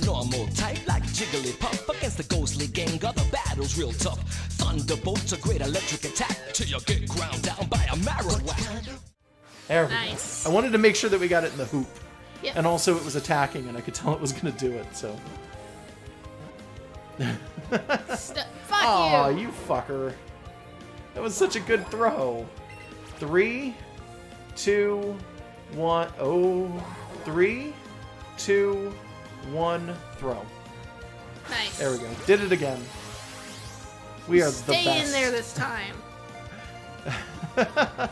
normal type like Jigglypuff against the ghostly gang. Got the battle's real tough. Thunderbolt's a great electric attack till you get ground down by a Marowak. There we Nice. go. I wanted to make sure that we got it in the hoop. Yep. And also it was attacking, and I could tell it was going to do it, so... Fuck Aw, you. you fucker. That was such a good throw. 3, 2, 1... Oh... 3, 2, 1, throw. Nice. There we go. Did it again. We are the best. Stay in there this time. I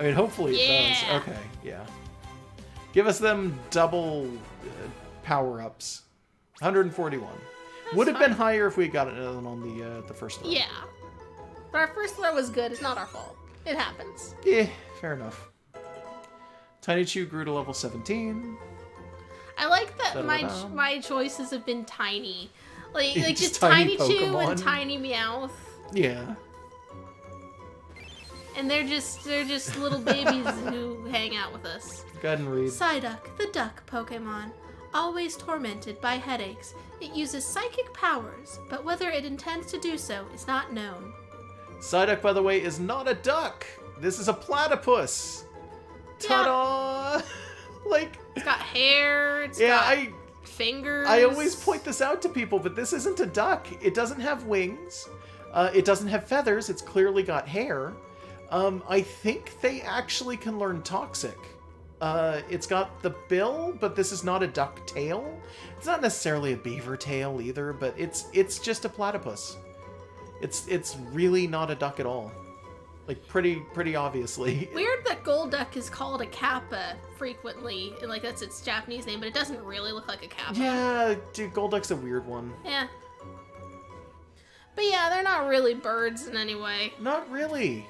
mean, hopefully it does. Okay, yeah. Give us them double power-ups. 141. Would have been higher if we got it on the first throw. Yeah. But our first throw was good. It's not our fault. It happens. Yeah, fair enough. Tiny Chew grew to level 17. I like that Da-da-da. my choices have been tiny. Like just tiny Tiny Chew Pokemon. and Tiny Meowth. Yeah. And they're just little babies who hang out with us. Go ahead and read. Psyduck, the duck Pokemon. Always tormented by headaches. It uses psychic powers, but whether it intends to do so is not known. Psyduck, by the way, is not a duck. This is a platypus. Ta-da! Like... It's got hair, it's Yeah, got fingers. I always point this out to people, but this isn't a duck. It doesn't have wings. It doesn't have feathers. It's clearly got hair. I think they actually can learn Toxic. It's got the bill, but this is not a duck tail. It's not necessarily a beaver tail either, but it's just a platypus. It's really not a duck at all. Like pretty obviously. Weird that Golduck is called a Kappa frequently, and like that's its Japanese name, but it doesn't really look like a Kappa. Yeah, dude, Golduck's a weird one. Yeah. But yeah, they're not really birds in any way. Not really.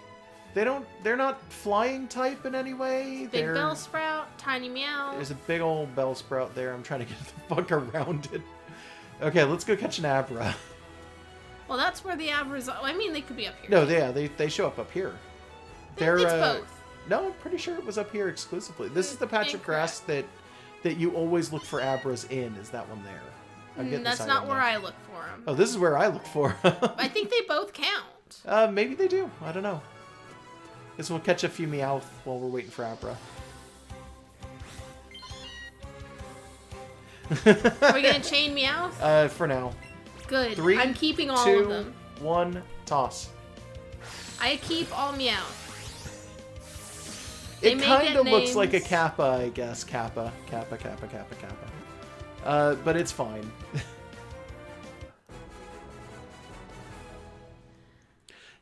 They're not flying type in any way. Big Bellsprout, Tiny Meow. There's a big old Bellsprout there. I'm trying to get the fuck around it. Okay, let's go catch an Abra. Well, that's where the Abras are. I mean, they could be up here. No, they show up here. They're it's both. No, I'm pretty sure it was up here exclusively. This is the patch of grass that you always look for Abras in. Is that one there? I'm getting That's this not item where now. I look for them. Oh, this is where I look for. I think they both count. Maybe they do. I don't know. Guess we'll catch a few Meowth while we're waiting for Abra. Are we gonna chain Meowth? For now. Good. 3, I'm keeping all 2, of them. 1, toss. I keep all Meowth. It kind of looks like a Kappa, I guess. Kappa. But it's fine.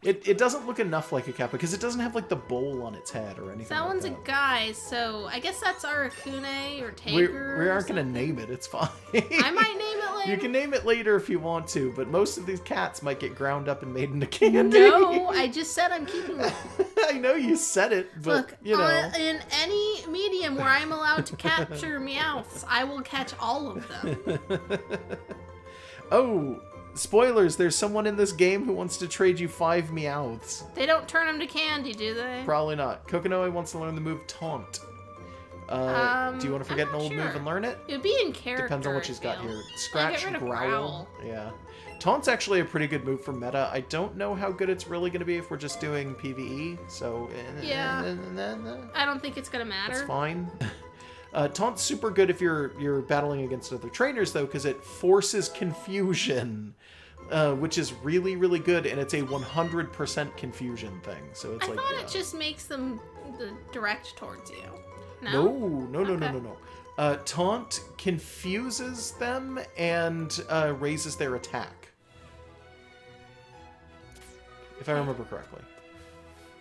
It doesn't look enough like a Kappa because it doesn't have like the bowl on its head or anything. That like one's that. a guy, so I guess that's Arakune or Tager. We aren't gonna name it. It's fine. I might name it later. You can name it later if you want to, but most of these cats might get ground up and made into candy. No, I just said I'm keeping them. I know you said it, but Look, you know. in any medium where I'm allowed to capture Meowths, I will catch all of them. Oh, spoilers, there's someone in this game who wants to trade you 5 Meowths. They don't turn them to candy, do they? Probably not. Kokonoe wants to learn the move Taunt. Do you want to forget I'm an not old move sure. and learn it? It would be in character. Depends on what she's I got feel. here. Get Scratch, rid of growl. Yeah. Taunt's actually a pretty good move for meta. I don't know how good it's really going to be if we're just doing PvE, so... Yeah. I don't think it's gonna matter. That's fine. Taunt's super good if you're battling against other trainers, though, because it forces confusion, which is really, really good, and it's a 100% confusion thing. So it's I like... thought it just makes them direct towards you. No. Taunt confuses them and raises their attack. If I remember correctly.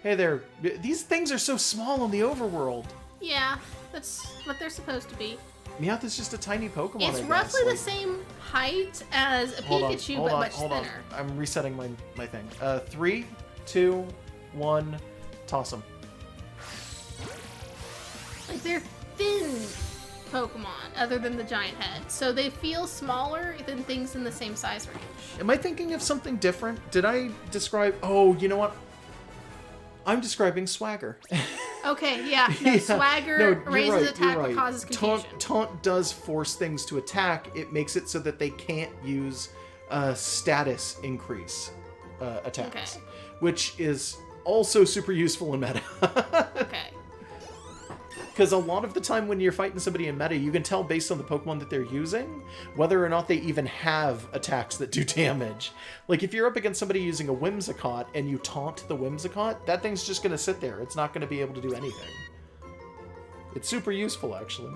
Hey there. These things are so small in the overworld. Yeah, that's what they're supposed to be. Meowth is just a tiny Pokemon, It's I guess. roughly the Like, same height as a Pikachu, but much thinner. I'm resetting my thing. 3, 2, 1, toss them. Like, they're thin Pokemon, other than the giant head. So they feel smaller than things in the same size range. Am I thinking of something different? Did I describe... Oh, you know what? I'm describing Swagger. Okay, yeah. No, Yeah, swagger no, you're raises right, attack you're but right. causes confusion. Taunt does force things to attack. It makes it so that they can't use status increase attacks, Okay. which is also super useful in meta. Okay. Because a lot of the time when you're fighting somebody in meta, you can tell based on the Pokemon that they're using whether or not they even have attacks that do damage. Like if you're up against somebody using a Whimsicott and you taunt the Whimsicott, that thing's just going to sit there. It's not going to be able to do anything. It's super useful, actually.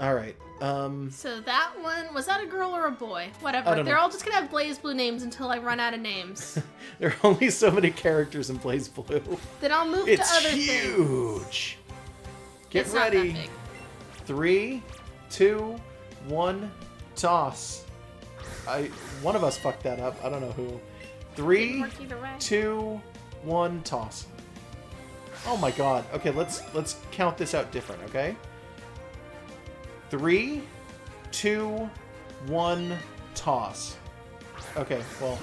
Alright. So that one, was that a girl or a boy? Whatever. I don't They're know. all just gonna have Blaze Blue names until I run out of names. There are only so many characters in Blaze Blue. Then I'll move It's to other things. huge. Get It's not that ready. big. 3, 2, 1, toss. One of us fucked that up. I don't know who. 3, Didn't work either way. 2, 1, toss. Oh my god. Okay, let's count this out different, okay? 3, 2, 1, toss. Okay, well,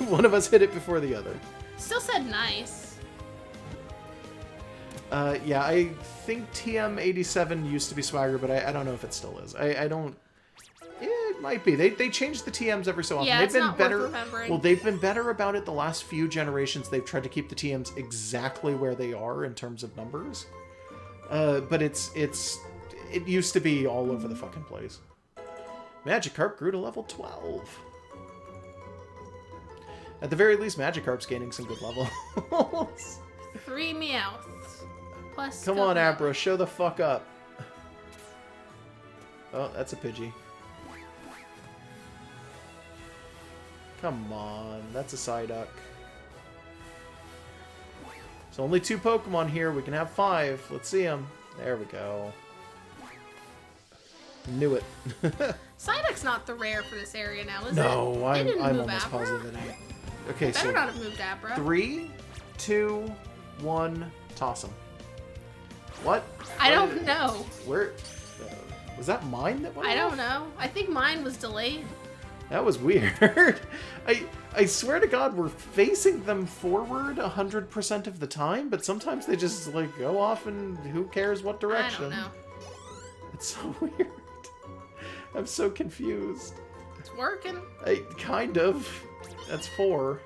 one of us hit it before the other. Still said nice. Yeah, I think TM87 used to be Swagger, but I don't know if it still is. I don't... It might be. They change the TMs every so often. Yeah, They've it's been not better. worth remembering. Well, they've been better about it the last few generations. They've tried to keep the TMs exactly where they are in terms of numbers. But it used to be all over the fucking place. Magikarp grew to level 12. At the very least, Magikarp's gaining some good levels. 3 Meowths. Plus Come on, Coconut. Abra, show the fuck up. Oh, that's a Pidgey. Come on, that's a Psyduck. There's only 2 Pokemon here. We can have 5. Let's see them. There we go. Knew it. Psyduck's not the rare for this area now, is No, it? They I'm didn't move almost Abra. positive it ain't. Okay, Better so not have moved Abra. 3, 2, 1, toss them. What? I don't know. Where? Was that mine that went I off? don't know. I think mine was delayed. That was weird. I swear to God, we're facing them forward 100% of the time, but sometimes they just like go off and who cares what direction. I don't know. It's so weird. I'm so confused. It's working. Kind of. That's 4.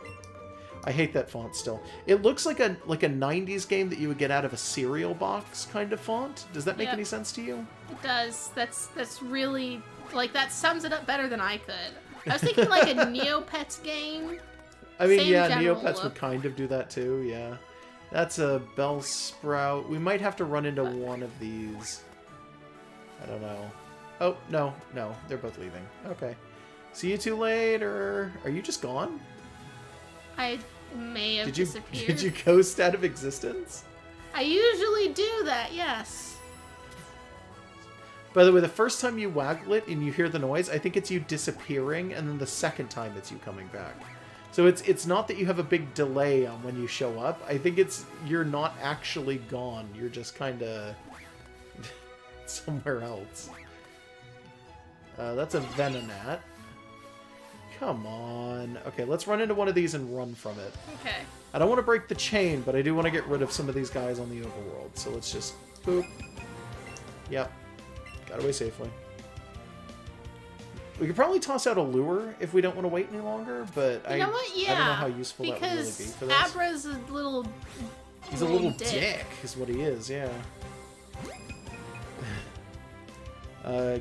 I hate that font still. It looks like a 90s game that you would get out of a cereal box kind of font. Does that make Yep. any sense to you? It does. That's really, like, that sums it up better than I could. I was thinking like a Neopets game. I mean, Same yeah, general Neopets look. would kind of do that too, yeah. That's a Bellsprout. We might have to run into one of these. I don't know. Oh, no, they're both leaving. Okay. See you two later. Are you just gone? I may have Did disappeared. you ghost out of existence? I usually do that, yes. By the way, the first time you waggle it and you hear the noise, I think it's you disappearing, and then the second time it's you coming back. So it's not that you have a big delay on when you show up. I think it's you're not actually gone. You're just kind of somewhere else. That's a Venonat. Come on. Okay, let's run into one of these and run from it. Okay. I don't want to break the chain, but I do want to get rid of some of these guys on the overworld. So let's just boop. Yep. Got away safely. We could probably toss out a lure if we don't want to wait any longer, but You know what? Yeah. I don't know how useful that would really be Because for this. Abra's a little. He's a little dick, is what he is, yeah.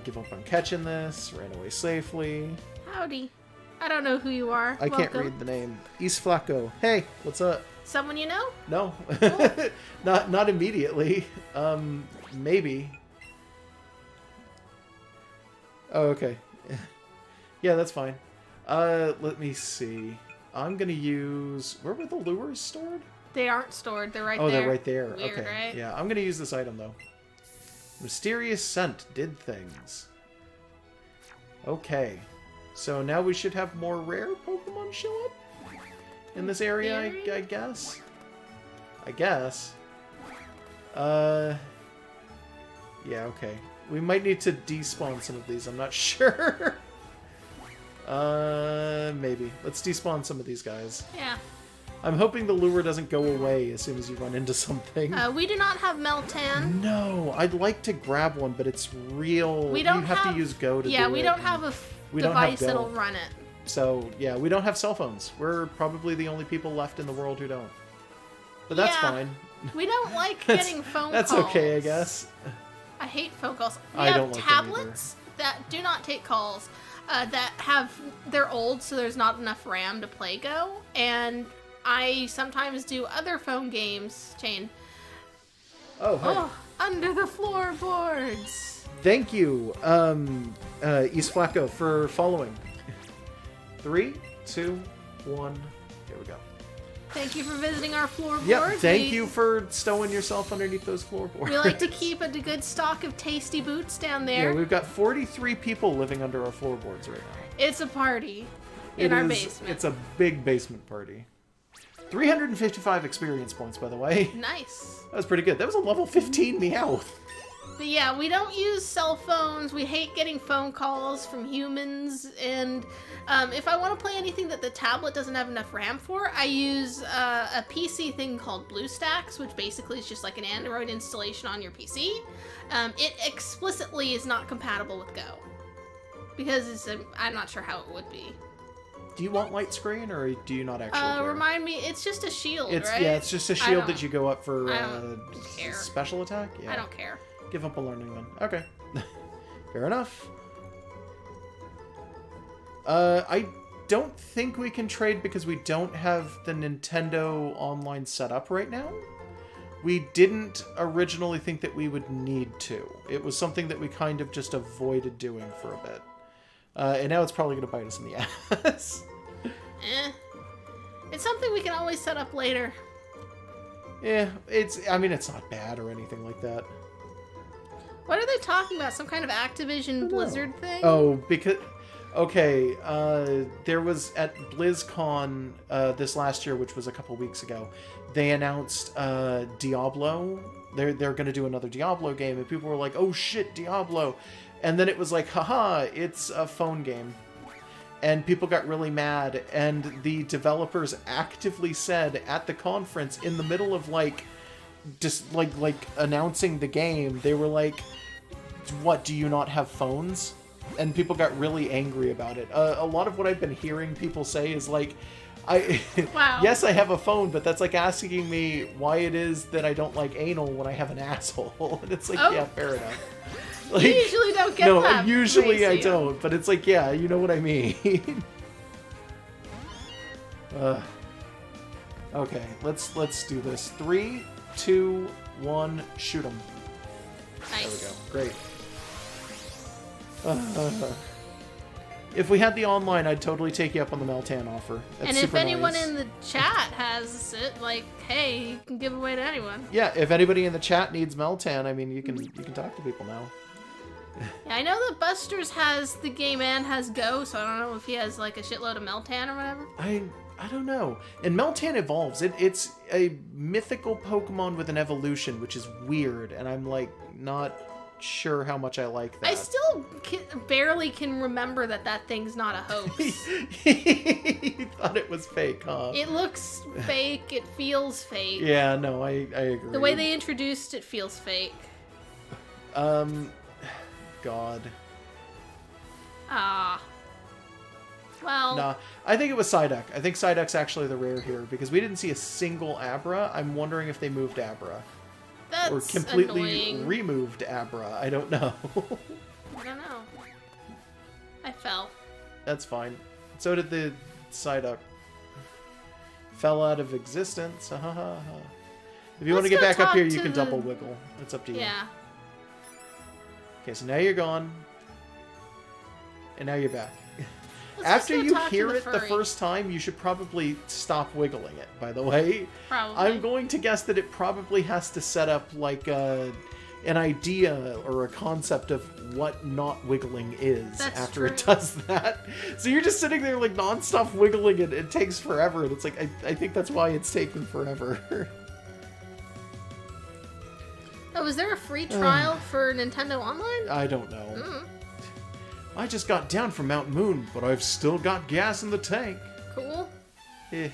Give up on catching this, ran away safely. Howdy. I don't know who you are. I can't Welcome. read the name. East Flacco. Hey, what's up? Someone you know? No. not immediately. Maybe. Oh, okay. Yeah, that's fine. Let me see. I'm gonna use... Where were the lures stored? They aren't stored. They're right there. Oh, they're right there. Weird, Okay. right? Yeah, I'm gonna use this item, though. Mysterious scent did things. Okay. So now we should have more rare Pokemon show up in this area, I guess. I guess. Yeah, okay. We might need to despawn some of these. I'm not sure. Maybe. Let's despawn some of these guys. Yeah. I'm hoping the lure doesn't go away as soon as you run into something. We do not have Meltan. No, I'd like to grab one, but it's real. We don't you have to use Go to do it. Yeah, we don't have a device that'll run it. So, yeah, we don't have cell phones. We're probably the only people left in the world who don't. But that's fine. We don't like getting phone that's calls. That's okay, I guess. I hate phone calls. We I have don't like tablets that do not take calls. They're old, so there's not enough RAM to play Go, and I sometimes do other phone games. Chain. Oh, hi. Oh, under the floorboards. Thank you, East Flacco, for following. 3, 2, 1. Here we go. Thank you for visiting our floorboards. Yep, thank you for stowing yourself underneath those floorboards. We like to keep a good stock of tasty boots down there. Yeah, we've got 43 people living under our floorboards right now. It's a party in our basement. It's a big basement party. 355 experience points, by the way. Nice. That was pretty good. That was a level 15 Meowth. But yeah, we don't use cell phones. We hate getting phone calls from humans. And if I want to play anything that the tablet doesn't have enough RAM for, I use a PC thing called BlueStacks, which basically is just like an Android installation on your PC. It explicitly is not compatible with Go. Because I'm not sure how it would be. Do you want light screen, or do you not actually care? Remind me, it's just a shield, right? Yeah, it's just a shield that you go up for care. Special attack? Yeah. I don't care. Give up a learning then. Okay. Fair enough. I don't think we can trade because we don't have the Nintendo online set up right now. We didn't originally think that we would need to. It was something that we kind of just avoided doing for a bit. And now it's probably going to bite us in the ass. It's something we can always set up later. Yeah, it's not bad or anything like that. What are they talking about? Some kind of Activision Blizzard thing? Oh, because... Okay, there was at BlizzCon this last year, which was a couple weeks ago, they announced Diablo. They're going to do another Diablo game, and people were like, oh shit, Diablo. And then it was like, haha, it's a phone game. And people got really mad, and the developers actively said at the conference, in the middle of just announcing the game, they were like, what, do you not have phones? And people got really angry about it. A lot of what I've been hearing people say is like, wow. Yes, I have a phone, but that's like asking me why it is that I don't like anal when I have an asshole. And it's like, yeah, fair enough. Like, you usually don't get that. No, usually I don't, but it's like, yeah, you know what I mean. Okay, let's do this. 3, 2, 1, shoot them. Nice. There we go. Great. If we had the online, I'd totally take you up on the Meltan offer. That's and if anyone nice. in the chat has it, like, hey, you can give away to anyone. Yeah, if anybody in the chat needs Meltan, I mean, you can talk to people now. Yeah, I know that Buster's has the game and has Go, so I don't know if he has like a shitload of Meltan or whatever. I don't know. And Meltan evolves. It's a mythical Pokemon with an evolution, which is weird, and I'm like not sure how much I like that. I still barely can remember that thing's not a hoax. You thought it was fake, huh? It looks fake. It feels fake. Yeah, no, I agree. The way they introduced it feels fake. God. Well. Nah, I think it was Psyduck. I think Psyduck's actually the rare here, because we didn't see a single Abra. I'm wondering if they moved Abra. That's or completely annoying. removed Abra. I don't know. I don't know. I fell. That's fine. So did the Psyduck. Fell out of existence. Ha ha ha. If you want to get back up here, you can double wiggle. It's up to you. Yeah. Okay, so now you're gone. And now you're back. Let's After just go you talk to hear the it the furry. first time, you should probably stop wiggling it, by the way. Probably. I'm going to guess that it probably has to set up like an idea or a concept of what not wiggling is after it does that. So you're just sitting there like non-stop wiggling it. It takes forever. And it's like, I think that's why it's taking forever. Oh, is there a free trial for Nintendo Online? I don't know. I just got down from Mount Moon, but I've still got gas in the tank. Cool. Eh.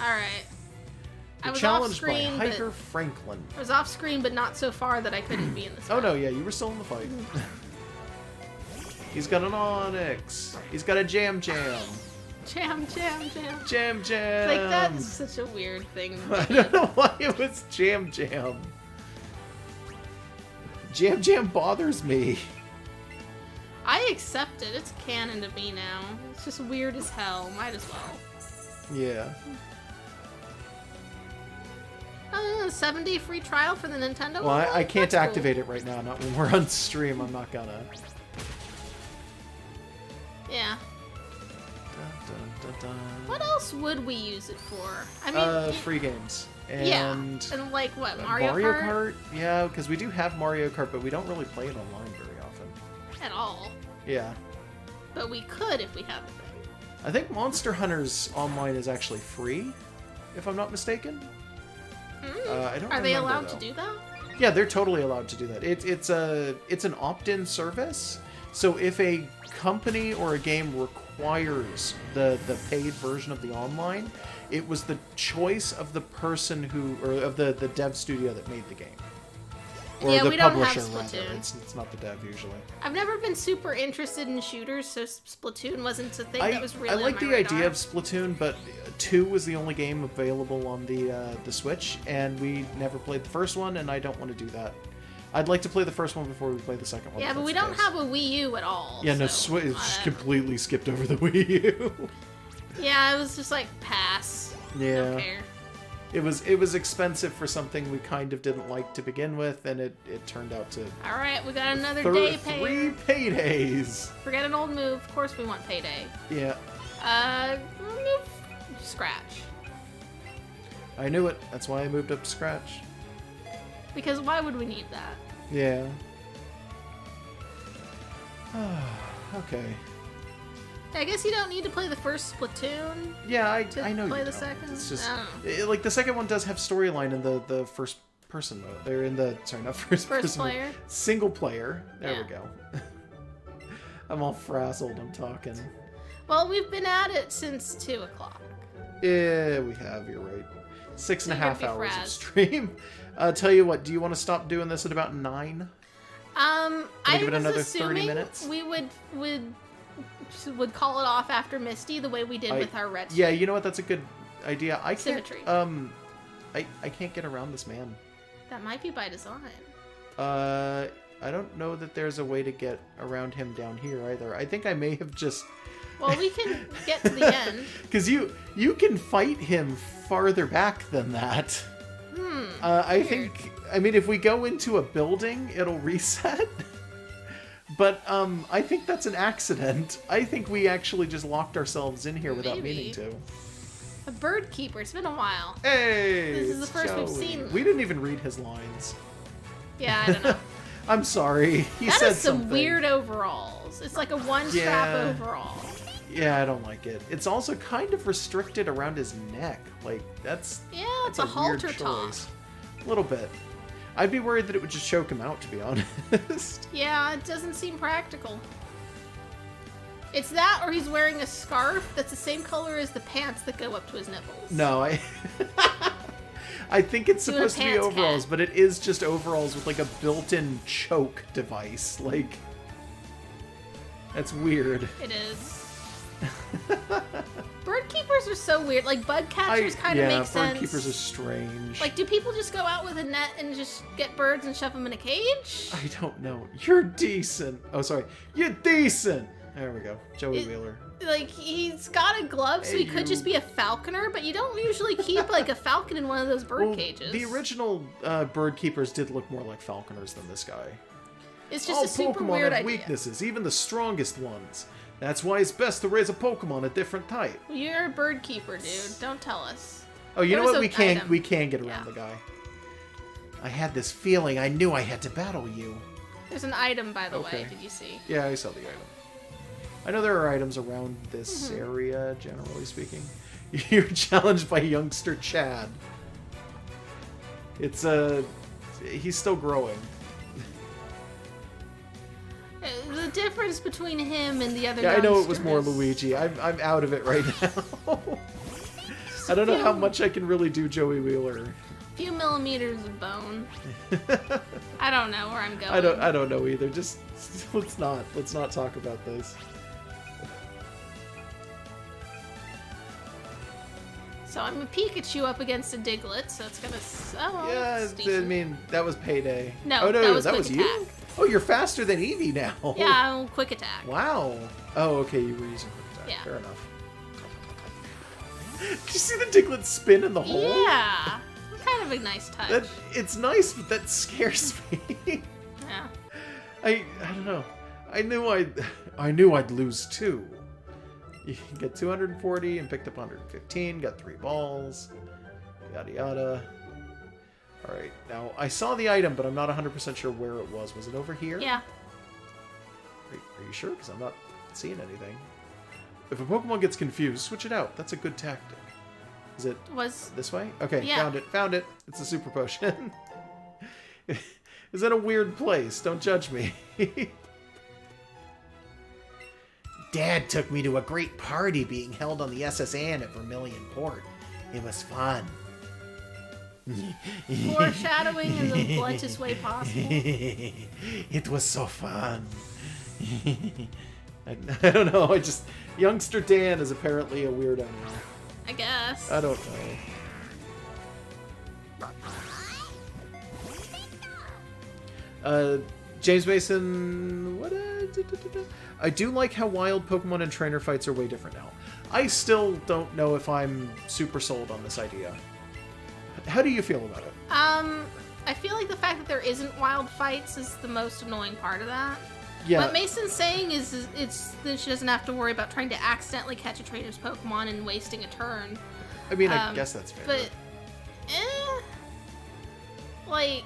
Alright. I was off Challenged by screen, Hiker but Franklin. I was off screen, but not so far that I couldn't be in this. Oh no, yeah, you were still in the fight. He's got an Onyx. He's got a Jam. Jam. Jam. Like, that's such a weird thing. I don't know why it was Jam. Jam bothers me. I accept it. It's canon to me now. It's just weird as hell. Might as well. Yeah. 7-day free trial for the Nintendo. Well, I can't That's activate it right now. Not when we're on stream. I'm not gonna. Yeah. Dun, dun, dun. What else would we use it for? I mean, Free games. And yeah. And like what, Mario Kart? Yeah, because we do have Mario Kart, but we don't really play it online very often. At all. Yeah. But we could if we had the thing. I think Monster Hunters Online is actually free, if I'm not mistaken. I don't Are they remember, allowed though. to do that? Yeah, they're totally allowed to do that. It's an opt-in service. So if a company or a game requires the paid version of the online, it was the choice of the person or of the dev studio that made the game. Or Yeah, the we don't have publisher, rather. Splatoon. It's not the dev usually. I've never been super interested in shooters, so Splatoon wasn't a thing that was really I like on the my radar. idea of Splatoon, but 2 was the only game available on the Switch, and we never played the first one, and I don't want to do that. I'd like to play the first one before we play the second one. Yeah, if but we that's don't the case. have a Wii U at all. Yeah, no, so, it's just completely skipped over the Wii U. Yeah, it was just like pass. Yeah. Don't care. It was expensive for something we kind of didn't like to begin with, and it turned out to... All right, we got another day pay. 3 paydays! Forget an old move. Of course we want payday. Yeah. Move Scratch. I knew it. That's why I moved up to Scratch. Because why would we need that? Yeah. Okay. I guess you don't need to play the first Splatoon. Yeah, I know play you the don't. second? It's just I like the second one does have storyline in the first person mode. They're in the not first person player? mode. Single player. There Yeah. we go. I'm all frazzled. I'm talking. Well, we've been at it since 2 o'clock. Yeah, we have. You're right. 6.5 you're gonna be hours of frazzed. stream. Tell you what. Do you want to stop doing this at about 9? I give it was another 30 assuming minutes? we would call it off after Misty the way we did with our red. Yeah, you know what? That's a good idea. I can't. Symmetry. I can't get around this man. That might be by design. I don't know that there's a way to get around him down here either. I think I may have just... Well, we can get to the end. Because you can fight him farther back than that. I think... I mean, if we go into a building, it'll reset. But I think that's an accident. I think we actually just locked ourselves in here without meaning to. A bird keeper. It's been a while. Hey! This is the it's first we've Joey. seen. We didn't even read his lines. Yeah, I don't know. I'm sorry. He That said is some something. weird overalls. It's like a one-strap Yeah. overall. Yeah, I don't like it. It's also kind of restricted around his neck. Like, that's It's a weird halter top. choice. A little bit. I'd be worried that it would just choke him out, to be honest. Yeah, it doesn't seem practical. It's that, or he's wearing a scarf that's the same color as the pants that go up to his nipples. No, I think it's Doing a supposed to be pants overalls, cat. but it is just overalls with like a built-in choke device. Like, that's weird. It is. Bird keepers are so weird. Like, bug catchers kind of make sense. bird keepers are strange. Like, do people just go out with a net and just get birds and shove them in a cage? I don't know. You're decent. Oh, sorry. You're decent. There we go. Joey It- Wheeler. Like, he's got a glove, so Hey, he could you. just be a falconer, but you don't usually keep, like, a falcon in one of those bird Well, cages. the original bird keepers did look more like falconers than this guy. It's just All a super Pokemon weird have idea. weaknesses, even the strongest ones. That's why it's best to raise a Pokemon a different type. Well, you're a bird keeper, dude. Don't tell us. Oh, you There know was what? an We item. can get around Yeah. the guy. I had this feeling. I knew I had to battle you. There's an item, by the way. Okay. Did you see? Yeah, I saw the item. I know there are items around this area, generally speaking. You're challenged by youngster Chad. It's he's still growing. The difference between him and the other Yeah, I know it was more youngsters- Luigi. I'm out of it right now. I don't know how much I can really do Joey Wheeler. A few millimeters of bone. I don't know where I'm going. I don't know either. Just let's not talk about this. So I'm a Pikachu up against a Diglett, so it's gonna. Oh, Yeah, I mean that was payday. No, oh, no, that was quick you. attack. Oh, you're faster than Eevee now. Yeah, quick attack. Wow. Oh, okay, you were using quick attack. Yeah. Fair enough. Did you see the Diglett spin in the hole? Yeah, kind of a nice touch. It's nice, but that scares me. Yeah. I don't know. I knew I'd lose 2. You get 240 and picked up 115. Got 3 balls. Yada yada. All right. Now I saw the item, but I'm not 100% sure where it was. Was it over here? Yeah. Are you sure? Because I'm not seeing anything. If a Pokemon gets confused, switch it out. That's a good tactic. Is it this way? Okay, yeah. Found it. It's a super potion. Is that a weird place? Don't judge me. Dad took me to a great party being held on the SS Anne at Vermilion Port. It was fun. Foreshadowing in the bluntest way possible. It was so fun. I don't know. Youngster Dan is apparently a weirdo now. I guess. I don't know. James Mason, what? I do like how wild Pokemon and trainer fights are way different now. I still don't know if I'm super sold on this idea. How do you feel about it? I feel like the fact that there isn't wild fights is the most annoying part of that. Yeah. What Mason's saying is it's that she doesn't have to worry about trying to accidentally catch a trainer's Pokemon and wasting a turn. I mean, I guess that's fair. But, like,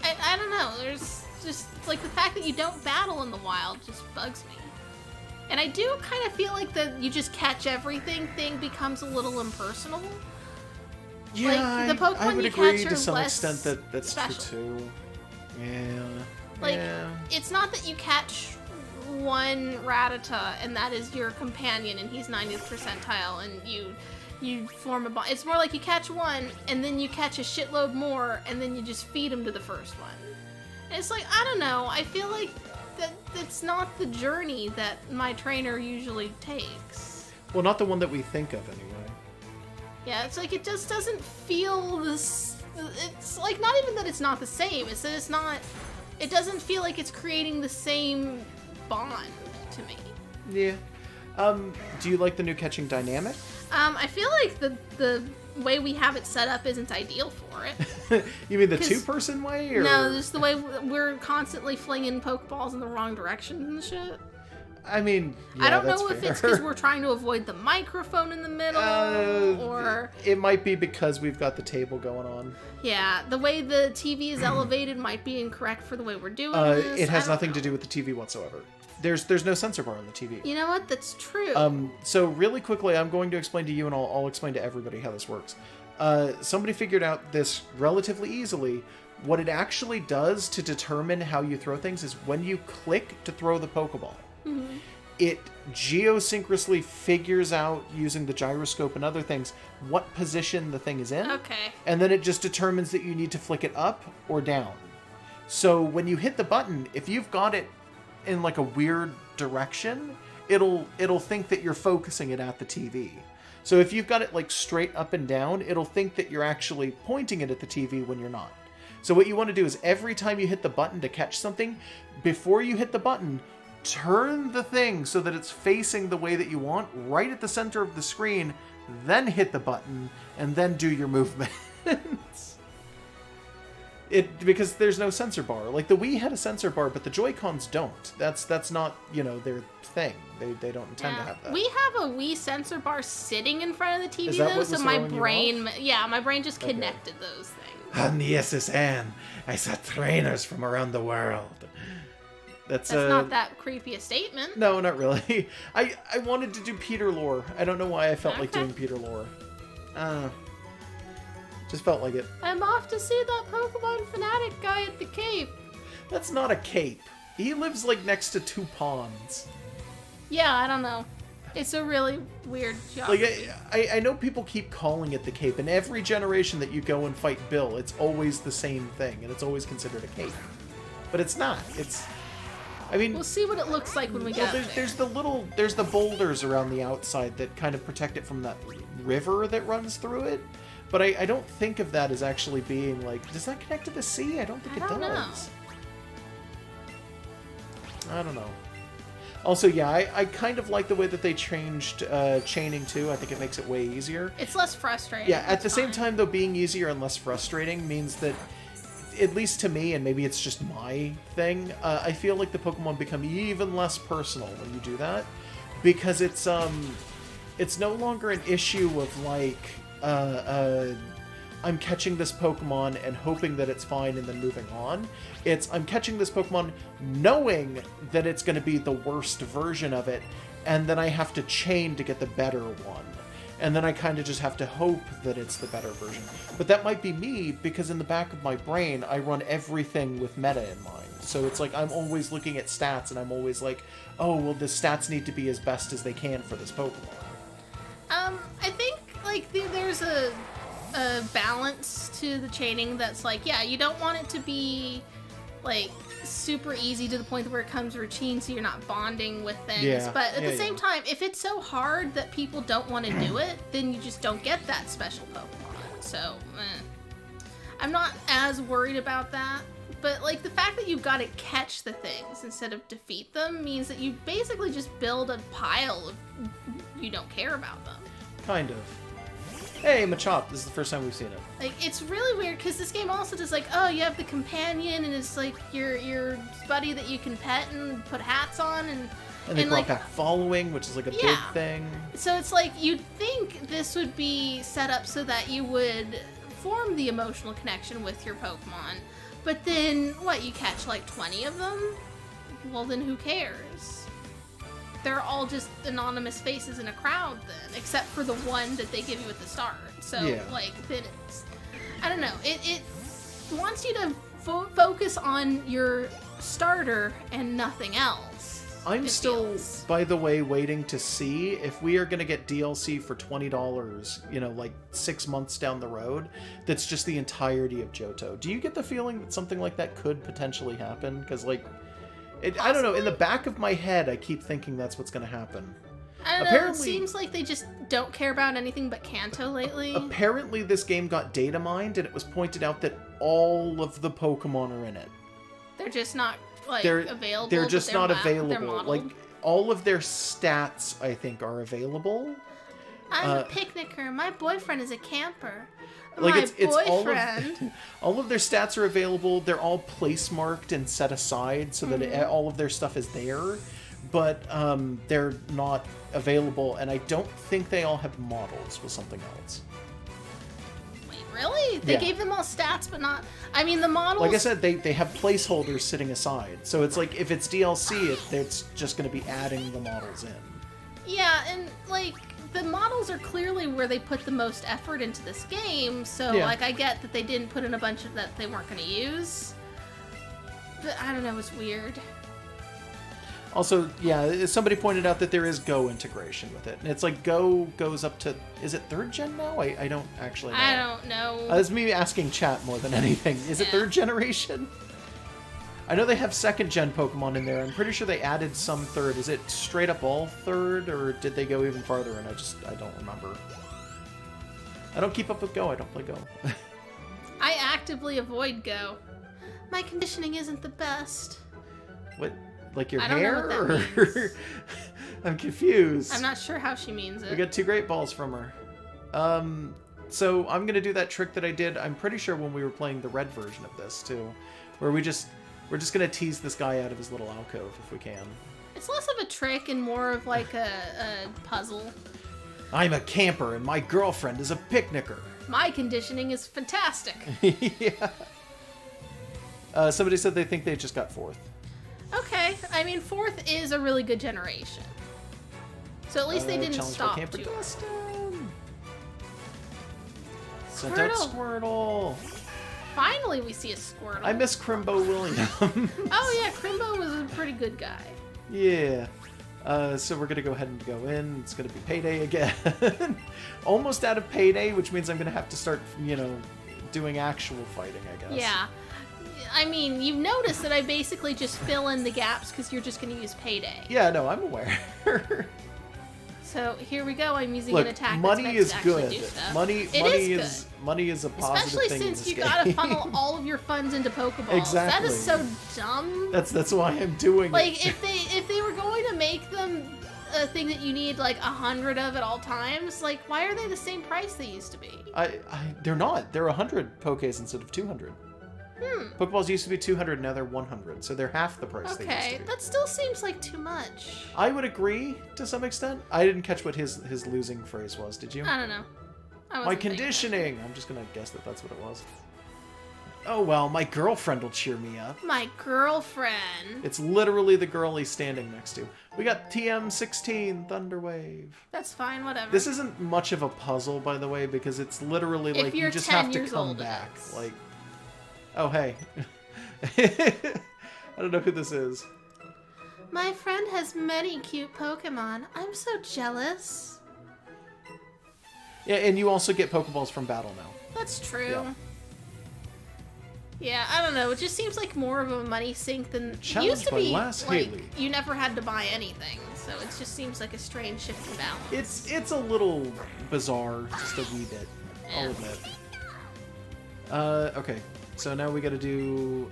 I don't know. There's just, like, the fact that you don't battle in the wild just bugs me. And I do kind of feel like the you just catch everything thing becomes a little impersonal. Yeah, like, the Pokemon I would you agree catch to are some less extent that's special. true too. Yeah. Like, yeah. it's not that you catch one Rattata and that is your companion and he's 90th percentile and you form a bond. It's more like you catch one and then you catch a shitload more and then you just feed them to the first one. And it's like, I don't know, I feel like that's not the journey that my trainer usually takes. Well, not the one that we think of anyway. Yeah, it's like it just doesn't feel this. It's like not even that it's not the same. It's that it's not. It doesn't feel like it's creating the same bond to me. Yeah. Do you like the new catching dynamic? I feel like the way we have it set up isn't ideal for it. You mean the 2-person way? Or? No, just the way we're constantly flinging Pokeballs in the wrong direction and shit. I mean, yeah, I don't that's know if fair. it's because we're trying to avoid the microphone in the middle, or... It might be because we've got the table going on. Yeah, the way the TV is elevated might be incorrect for the way we're doing this. It has nothing to do with the TV whatsoever. There's no sensor bar on the TV. You know what? That's true. So really quickly, I'm going to explain to you, and I'll explain to everybody how this works. Somebody figured out this relatively easily. What it actually does to determine how you throw things is when you click to throw the Pokeball, it geosynchronously figures out, using the gyroscope and other things, what position the thing is in. Okay. And then it just determines that you need to flick it up or down. So when you hit the button, if you've got it in like a weird direction, it'll think that you're focusing it at the TV. So if you've got it like straight up and down, it'll think that you're actually pointing it at the TV when you're not. So what you want to do is every time you hit the button to catch something, before you hit the button, turn the thing so that it's facing the way that you want, right at the center of the screen, then hit the button, and then do your movements. Because there's no sensor bar. Like, the Wii had a sensor bar, but the Joy-Cons don't. That's not, their thing. They don't intend to have that. We have a Wii sensor bar sitting in front of the TV, Is that though, what so was my throwing you brain... off? Yeah, my brain just connected those things. On the SS Anne, I saw trainers from around the world. That's not that creepy a statement. No, not really. I wanted to do Peter lore. I don't know why I felt like Okay. doing Peter lore. Just felt like it. I'm off to see that Pokemon fanatic guy at the Cape. That's not a cape. He lives like next to 2 ponds. Yeah, I don't know. It's a really weird job. Like, I know people keep calling it the cape, and every generation that you go and fight Bill, it's always the same thing, and it's always considered a cape. But it's not. I mean... We'll see what it looks like when we get up there. There's the boulders around the outside that kind of protect it from that river that runs through it. But I don't think of that as actually being, like... Does that connect to the sea? I don't think it does. I don't know. Also, yeah, I kind of like the way that they changed chaining, too. I think it makes it way easier. It's less frustrating. Yeah, at the same time, though, being easier and less frustrating means that, at least to me, and maybe it's just my thing, I feel like the Pokemon become even less personal when you do that. Because it's no longer an issue of, like, I'm catching this Pokemon and hoping that it's fine and then moving on. It's, I'm catching this Pokemon knowing that it's going to be the worst version of it, and then I have to chain to get the better one. And then I kind of just have to hope that it's the better version. But that might be me, because in the back of my brain, I run everything with meta in mind. So it's like, I'm always looking at stats, and I'm always like, oh, well, the stats need to be as best as they can for this Pokemon. I think, like, there's a balance to the chaining that's like, yeah, you don't want it to be, like, super easy to the point where it comes routine so you're not bonding with things. Yeah. But at the same time, if it's so hard that people don't want to do it, then you just don't get that special Pokemon. So, I'm not as worried about that. But, like, the fact that you've got to catch the things instead of defeat them means that you basically just build a pile of you don't care about them. Kind of. Hey, Machop, this is the first time we've seen it. Like, it's really weird, because this game also does, like, oh, you have the companion, and it's, like, your buddy that you can pet and put hats on, and they brought like, back following, which is, like, a big thing. So it's like, you'd think this would be set up so that you would form the emotional connection with your Pokemon. But then, what, you catch, like, 20 of them? Well, then who cares? They're all just anonymous faces in a crowd then, except for the one that they give you at the start. So, like, then it's... I don't know. It wants you to focus on your starter and nothing else. I'm still, by the way, waiting to see if we are going to get DLC for $20, you know, like 6 months down the road, that's just the entirety of Johto. Do you get the feeling that something like that could potentially happen? Because, like... I don't know, in the back of my head, I keep thinking that's what's going to happen. I don't know, it seems like they just don't care about anything but Kanto lately. Apparently this game got data mined, and it was pointed out that all of the Pokemon are in it. They're just not, like, available. They're just not available. Like, all of their stats, I think, are available. I'm a picnicker. My boyfriend is a camper. Like, it's boyfriend. all of their stats are available. They're all place marked and set aside so that all of their stuff is there, but they're not available. And I don't think they all have models. Was something else. Wait, really? They gave them all stats, but not. I mean, the models. Like I said, they have placeholders sitting aside. So it's like if it's DLC, it's just going to be adding the models in. Yeah, and like. The models are clearly where they put the most effort into this game, so, like, I get that they didn't put in a bunch of that they weren't going to use. But, I don't know, it's weird. Also, yeah, somebody pointed out that there is Go integration with it. And it's like Go goes up to... Is it 3rd gen now? I don't actually know. I don't know. It's me asking chat more than anything. Is it 3rd generation? I know they have 2nd gen Pokemon in there. I'm pretty sure they added some 3rd. Is it straight up all 3rd, or did they go even farther? And I don't remember. I don't keep up with Go. I don't play Go. I actively avoid Go. My conditioning isn't the best. What? Like your I don't hair? know what that means. I'm confused. I'm not sure how she means it. We got 2 great balls from her. So I'm gonna do that trick that I did. I'm pretty sure when we were playing the red version of this too, where we're just gonna tease this guy out of his little alcove if we can. It's less of a trick and more of like a puzzle. I'm a camper and my girlfriend is a picnicker. My conditioning is fantastic. Yeah. Somebody said they think they just got 4th. Okay, I mean 4th is a really good generation. So at least they didn't stop camper too Dustin. Sent Squirtle. out Squirtle. Finally we see a Squirtle. I miss Crimbo Williams. Oh yeah, Crimbo was a pretty good guy. Yeah. So we're going to go ahead and go in. It's going to be payday again. Almost out of payday, which means I'm going to have to start, you know, doing actual fighting, I guess. Yeah. I mean, you've noticed that I basically just fill in the gaps because you're just going to use payday. Yeah, no, I'm aware. So here we go. I'm using Look, an attack money that's meant is to actually good. do stuff. Money is a positive Especially thing in since this you game. gotta funnel all of your funds into Pokeballs. Exactly. That is so dumb. That's why I'm doing Like, it. if they were going to make them a thing that you need like 100 of at all times, like why are they the same price they used to be? They're not. They're 100 Pokés instead of 200. Pokeballs used to be 200, now they're 100, so they're half the price they used Okay, to be. that still seems like too much. I would agree to some extent. I didn't catch what his losing phrase was, did you? I don't know. I My wasn't thinking. conditioning! I'm just gonna guess that that's what it was. Oh well, my girlfriend will cheer me up. My girlfriend. It's literally the girl he's standing next to. We got TM16 Thunderwave. That's fine, whatever. This isn't much of a puzzle, by the way, because it's literally If like you're you just 10 have to years come old, it back. is. Like, oh hey, I don't know who this is. My friend has many cute Pokemon. I'm so jealous. Yeah, and you also get Pokeballs from battle now. That's true. Yeah. Yeah, I don't know. It just seems like more of a money sink than it Challenged used to by be. Lass Like Haley. you never had to buy anything, so it just seems like a strange shift in balance. It's a little bizarre, just a wee bit. I'll admit. Okay, so now we got to do.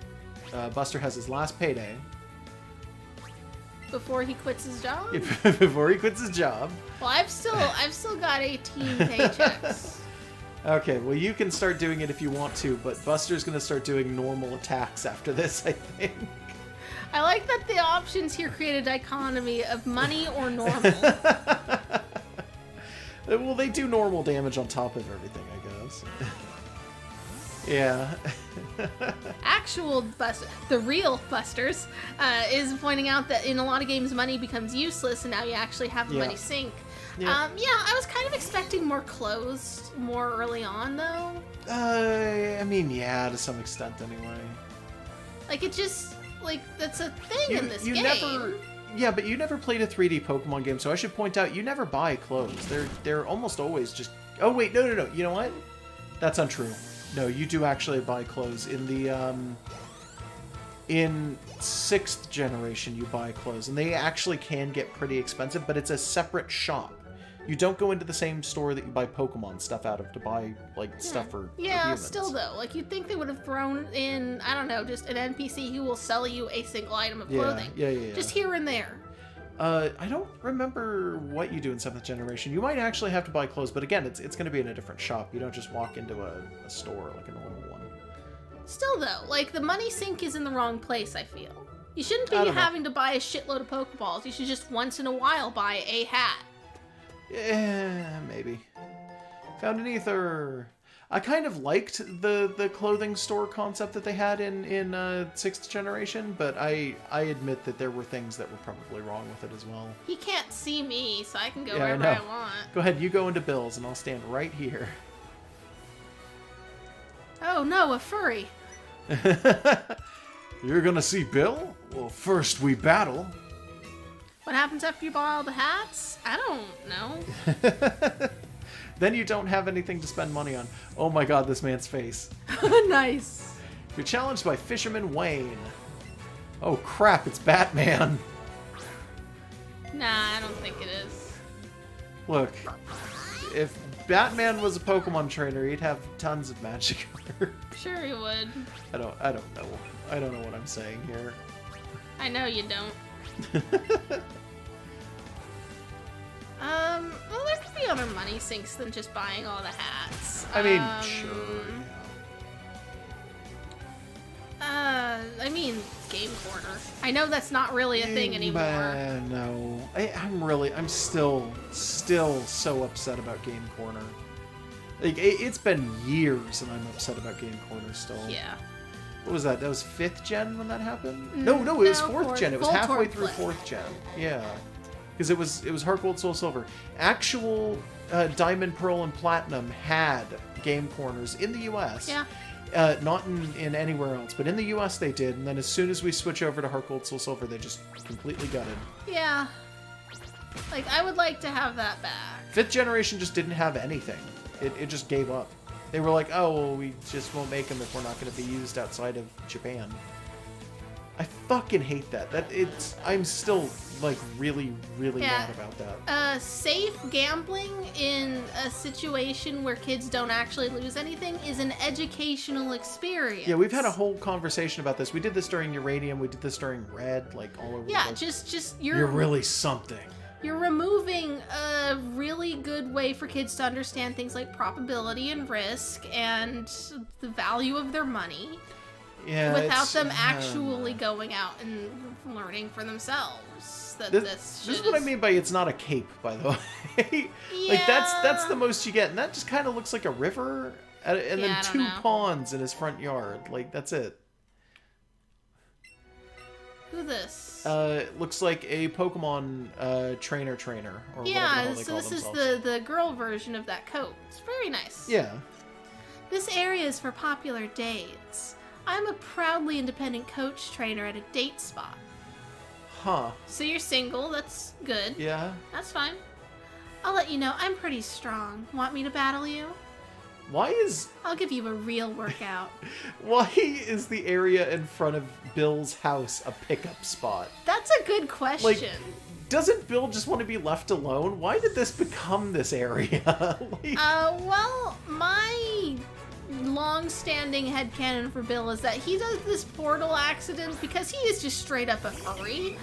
Buster has his last payday Before he quits his job. before he quits his job. Well, I've still got 18 paychecks. Okay, well you can start doing it if you want to, but Buster's gonna start doing normal attacks after this, I think. I like that the options here create a dichotomy of money or normal. Well, they do normal damage on top of everything, I guess. Yeah. Actual Buster, the real Busters, is pointing out that in a lot of games money becomes useless and now you actually have the Yeah. money sink. Yeah. Yeah, I was kind of expecting more clothes more early on though. I mean, yeah, to some extent anyway. Like it just, like that's a thing in this game. Yeah, but you never played a 3D Pokemon game, so I should point out you never buy clothes. They're almost always just. Oh wait, no. You know what? That's untrue. No, you do actually buy clothes in the in 6th generation. You buy clothes, and they actually can get pretty expensive, but it's a separate shop. You don't go into the same store that you buy Pokemon stuff out of to buy like stuff for Yeah, humans. still though, like you'd think they would have thrown in, I don't know, just an NPC who will sell you a single item of clothing. Yeah. Just here and there. I don't remember what you do in 7th generation. You might actually have to buy clothes, but again, it's going to be in a different shop. You don't just walk into a store like a normal one. Still though, like the money sink is in the wrong place, I feel. You shouldn't be I don't know. having to buy a shitload of Pokeballs. You should just once in a while buy a hat. Yeah, maybe. Found an ether. I kind of liked the clothing store concept that they had in 6th generation, but I admit that there were things that were probably wrong with it as well. He can't see me, so I can go Yeah, I wherever know. I want. Go ahead, you go into Bill's, and I'll stand right here. Oh no, a furry. You're gonna see Bill? Well, first we battle. What happens after you buy all the hats? I don't know. Then you don't have anything to spend money on. Oh my god, this man's face. Nice. You're challenged by Fisherman Wayne. Oh crap, it's Batman. Nah, I don't think it is. Look, if Batman was a Pokemon trainer, he'd have tons of magic. Sure he would. I don't know. I don't know what I'm saying here. I know you don't. Well, there could be other money sinks than just buying all the hats. I mean, sure. I mean, Game Corner. I know that's not really a thing anymore. No, I'm still so upset about Game Corner. Like, it's been years, and I'm upset about Game Corner still. Yeah. What was that? That was 5th gen when that happened? No, it was 4th gen. It was Full halfway Torn through Flip. 4th gen. Yeah. Because it was Heart Gold, Soul Silver. Actual Diamond, Pearl, and Platinum had game corners in the US. Yeah. Not in anywhere else, but in the US they did. And then as soon as we switch over to Heart Gold, Soul Silver, they just completely gutted. Yeah. Like, I would like to have that back. 5th generation just didn't have anything. It just gave up. They were like, oh, well, we just won't make them if we're not going to be used outside of Japan. I fucking hate that. I'm still, like, really, really mad about that. Safe gambling in a situation where kids don't actually lose anything is an educational experience. Yeah, we've had a whole conversation about this. We did this during Uranium. We did this during Red, like, all over the place. just You're really something. You're removing a really good way for kids to understand things like probability and risk and the value of their money. Yeah, without them actually going out and learning for themselves. This is what I mean by it's not a cape, by the way. Like, that's the most you get. And that just kind of looks like a river and then 2 ponds in his front yard. Like, that's it. Who's this? Looks like a Pokemon trainer. Or whatever the hell they so call this is themselves. the girl version of that coat. It's very nice. Yeah. This area is for popular dates. I'm a proudly independent coach trainer at a date spot. Huh. So you're single, that's good. Yeah. That's fine. I'll let you know, I'm pretty strong. Want me to battle you? I'll give you a real workout. Why is the area in front of Bill's house a pickup spot? That's a good question. Like, doesn't Bill just want to be left alone? Why did this become this area? Well, my long-standing headcanon for Bill is that he does this portal accident because he is just straight up a furry.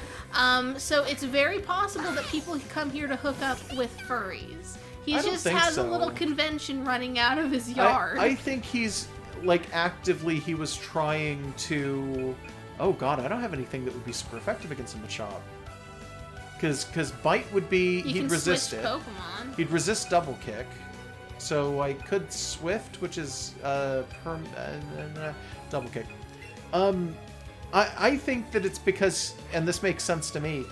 So it's very possible that people come here to hook up with furries. He just has a little convention running out of his yard. I think he's, like, he was trying to... Oh god, I don't have anything that would be super effective against a Machop. Because Bite would be... he'd resist it. Pokemon. He'd resist Double Kick. So I could Swift, which is Double Kick. I think that it's because, and this makes sense to me,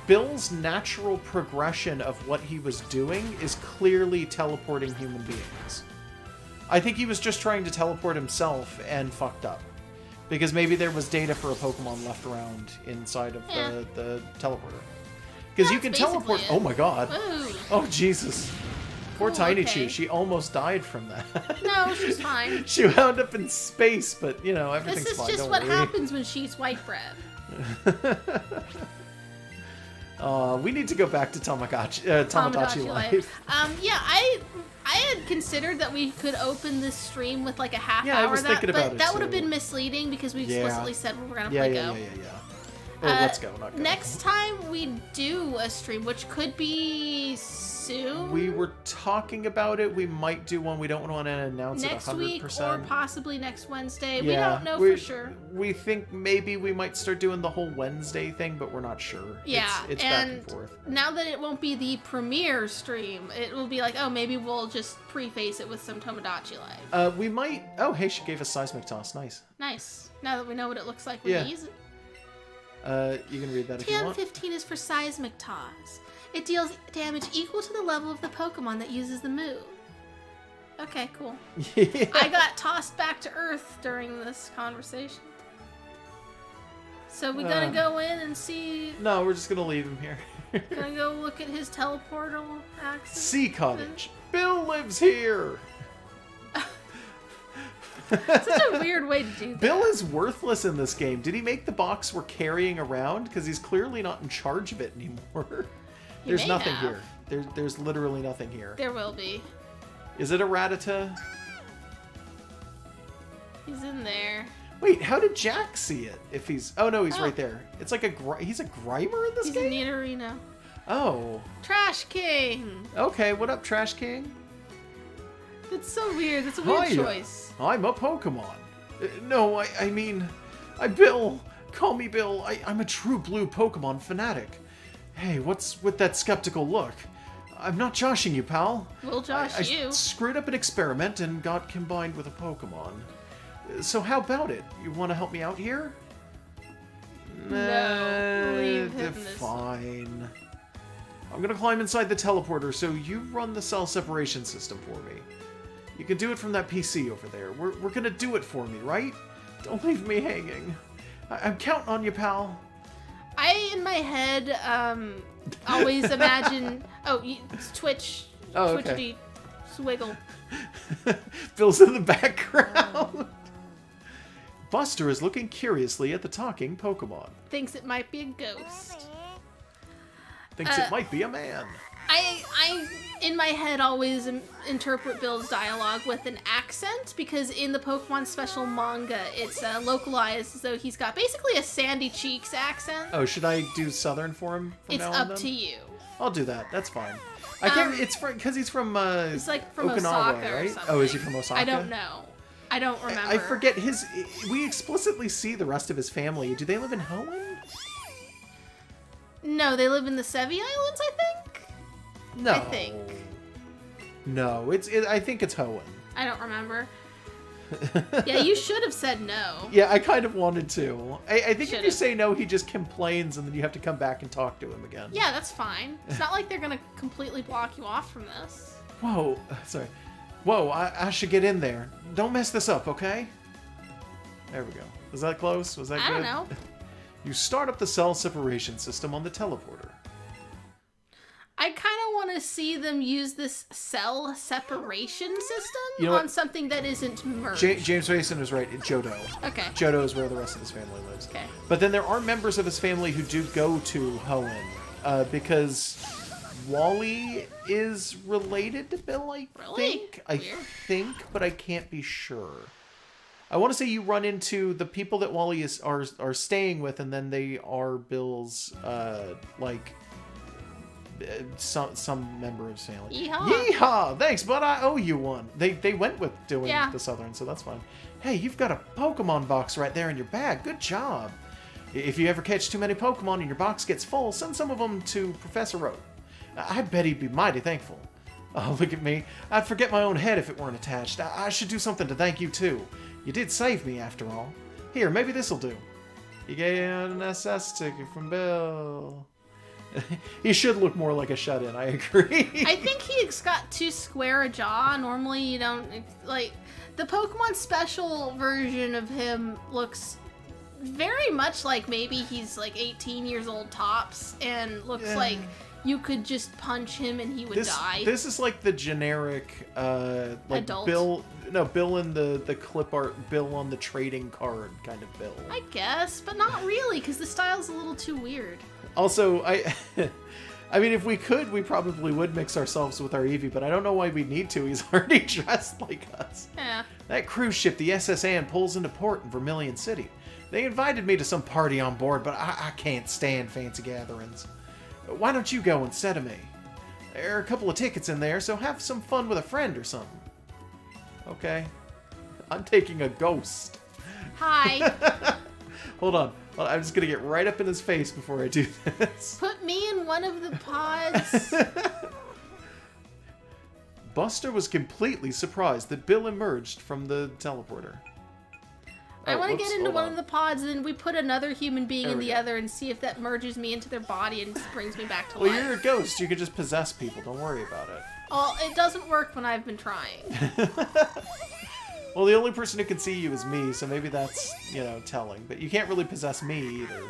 Bill's natural progression of what he was doing is clearly teleporting human beings. I think he was just trying to teleport himself and fucked up. Because maybe there was data for a Pokemon left around inside of the teleporter. Because you can teleport... Oh my god. Ooh. Oh Jesus. Poor Tiny Chew. She almost died from that. No, she's fine. She wound up in space, but, you know, everything's fine. This is just what happens when she eats white bread. We need to go back to Tamagotchi Life. Yeah, I had considered that we could open this stream with like a half hour. I was thinking about it, but that would have been misleading because we explicitly said we were going to play Go. Oh, let's go. Not Go. Next time we do a stream, which could be soon. We were talking about it. We might do one. We don't want to announce it 100%. Next week or possibly next Wednesday. We don't know for sure. We think maybe we might start doing the whole Wednesday thing, but we're not sure. Yeah, it's back and forth. Now that it won't be the premiere stream, it will be like, oh, maybe we'll just preface it with some Tomodachi Live. We might... Oh, hey, she gave us Seismic Toss. Nice. Nice. Now that we know what it looks like when we use it. You can read that if you want. TM15 is for Seismic Toss. It deals damage equal to the level of the Pokemon that uses the move. Okay, cool. Yeah. I got tossed back to Earth during this conversation. So we gonna go in and see... No, we're just gonna leave him here. Gonna go look at his teleportal accident. Sea Cottage. Bill lives here! Such a weird way to do that. Bill is worthless in this game. Did he make the box we're carrying around? Because he's clearly not in charge of it anymore. There's nothing here. There's literally nothing here. There will be. Is it a Rattata? He's in there. Wait, how did Jack see it? If he's... Oh, no, he's right there. It's like he's a Grimer in this game? He's in Nidorino. Oh. Trash King! Okay, what up, Trash King? That's so weird. That's a weird choice. I'm a Pokemon. No, I mean... Bill! Call me Bill. I'm a true blue Pokemon fanatic. Hey, what's with that skeptical look? I'm not joshing you, pal. We'll josh you. I screwed up an experiment and got combined with a Pokemon. So how about it? You want to help me out here? No, leave him fine. I'm gonna climb inside the teleporter, so you run the cell separation system for me. You can do it from that PC over there. We're gonna do it for me, right? Don't leave me hanging. I'm counting on you, pal. In my head, always imagine. Oh, it's Twitch. Oh, okay. Twitchity swiggle. Bill's in the background. Buster is looking curiously at the talking Pokemon. Thinks it might be a ghost. Thinks it might be a man. I in my head always interpret Bill's dialogue with an accent because in the Pokemon Special manga, it's localized as though he's got basically a Sandy Cheeks accent. Oh, should I do Southern for him from It's now up on, to you. I'll do that. That's fine. I can't. It's because he's from. It's like from Okinawa, Osaka or right? something. Oh, is he from Osaka? I don't know. I don't remember. I forget his. We explicitly see the rest of his family. Do they live in Hoenn? No, they live in the Sevi Islands, I think. No. I think. No, I think it's Hoenn. I don't remember. Yeah, you should have said no. Yeah, I kind of wanted to. I think if you Should've. say no, he just complains, and then you have to come back and talk to him again. Yeah, that's fine. It's not like they're gonna completely block you off from this. Whoa, sorry. Whoa, I should get in there. Don't mess this up, okay? There we go. Was that close? Was that good? I don't know. You start up the cell separation system on the teleporter. I kind of want to see them use this cell separation system know on what? something that isn't merged. James Mason is right. Johto. Okay. Johto is where the rest of his family lives. Okay. But then there are members of his family who do go to Hoenn because Wally is related to Bill, I Really? think. I Weird. think, but I can't be sure. I want to say you run into the people that Wally are staying with, and then they are Bill's some member of his family. Yeehaw. Yeehaw! Thanks, but I owe you one. They went with doing Yeah. the Southern, so that's fine. Hey, you've got a Pokemon box right there in your bag. Good job. If you ever catch too many Pokemon and your box gets full, send some of them to Professor Oak. I bet he'd be mighty thankful. Oh, look at me. I'd forget my own head if it weren't attached. I should do something to thank you, too. You did save me, after all. Here, maybe this'll do. You get an SS ticket from Bill. He should look more like a shut-in, I agree. I think he's got too square a jaw. Normally, you don't like the Pokemon Special version of him looks very much like maybe he's like 18 years old tops, and looks like you could just punch him and he would die. This is like the generic, like Adult. Bill in the clip art, Bill on the trading card kind of Bill. I guess, but not really, because the style's a little too weird. Also, I mean, if we could, we probably would mix ourselves with our Eevee, but I don't know why we need to. He's already dressed like us. Yeah. That cruise ship, the SS Anne, pulls into port in Vermilion City. They invited me to some party on board, but I can't stand fancy gatherings. Why don't you go instead of me? There are a couple of tickets in there, so have some fun with a friend or something. Okay. I'm taking a ghost. Hi. Hold on. I'm just gonna get right up in his face before I do this. Put me in one of the pods. Buster was completely surprised that Bill emerged from the teleporter. I want to whoops, get into hold one on. of the pods, and then we put another human being There in we the go. other and see if that merges me into their body and brings me back to Well, life. you're a ghost. You can just possess people. Don't worry about it. Well, it doesn't work when I've been trying. Well, the only person who can see you is me, so maybe that's, telling. But you can't really possess me either.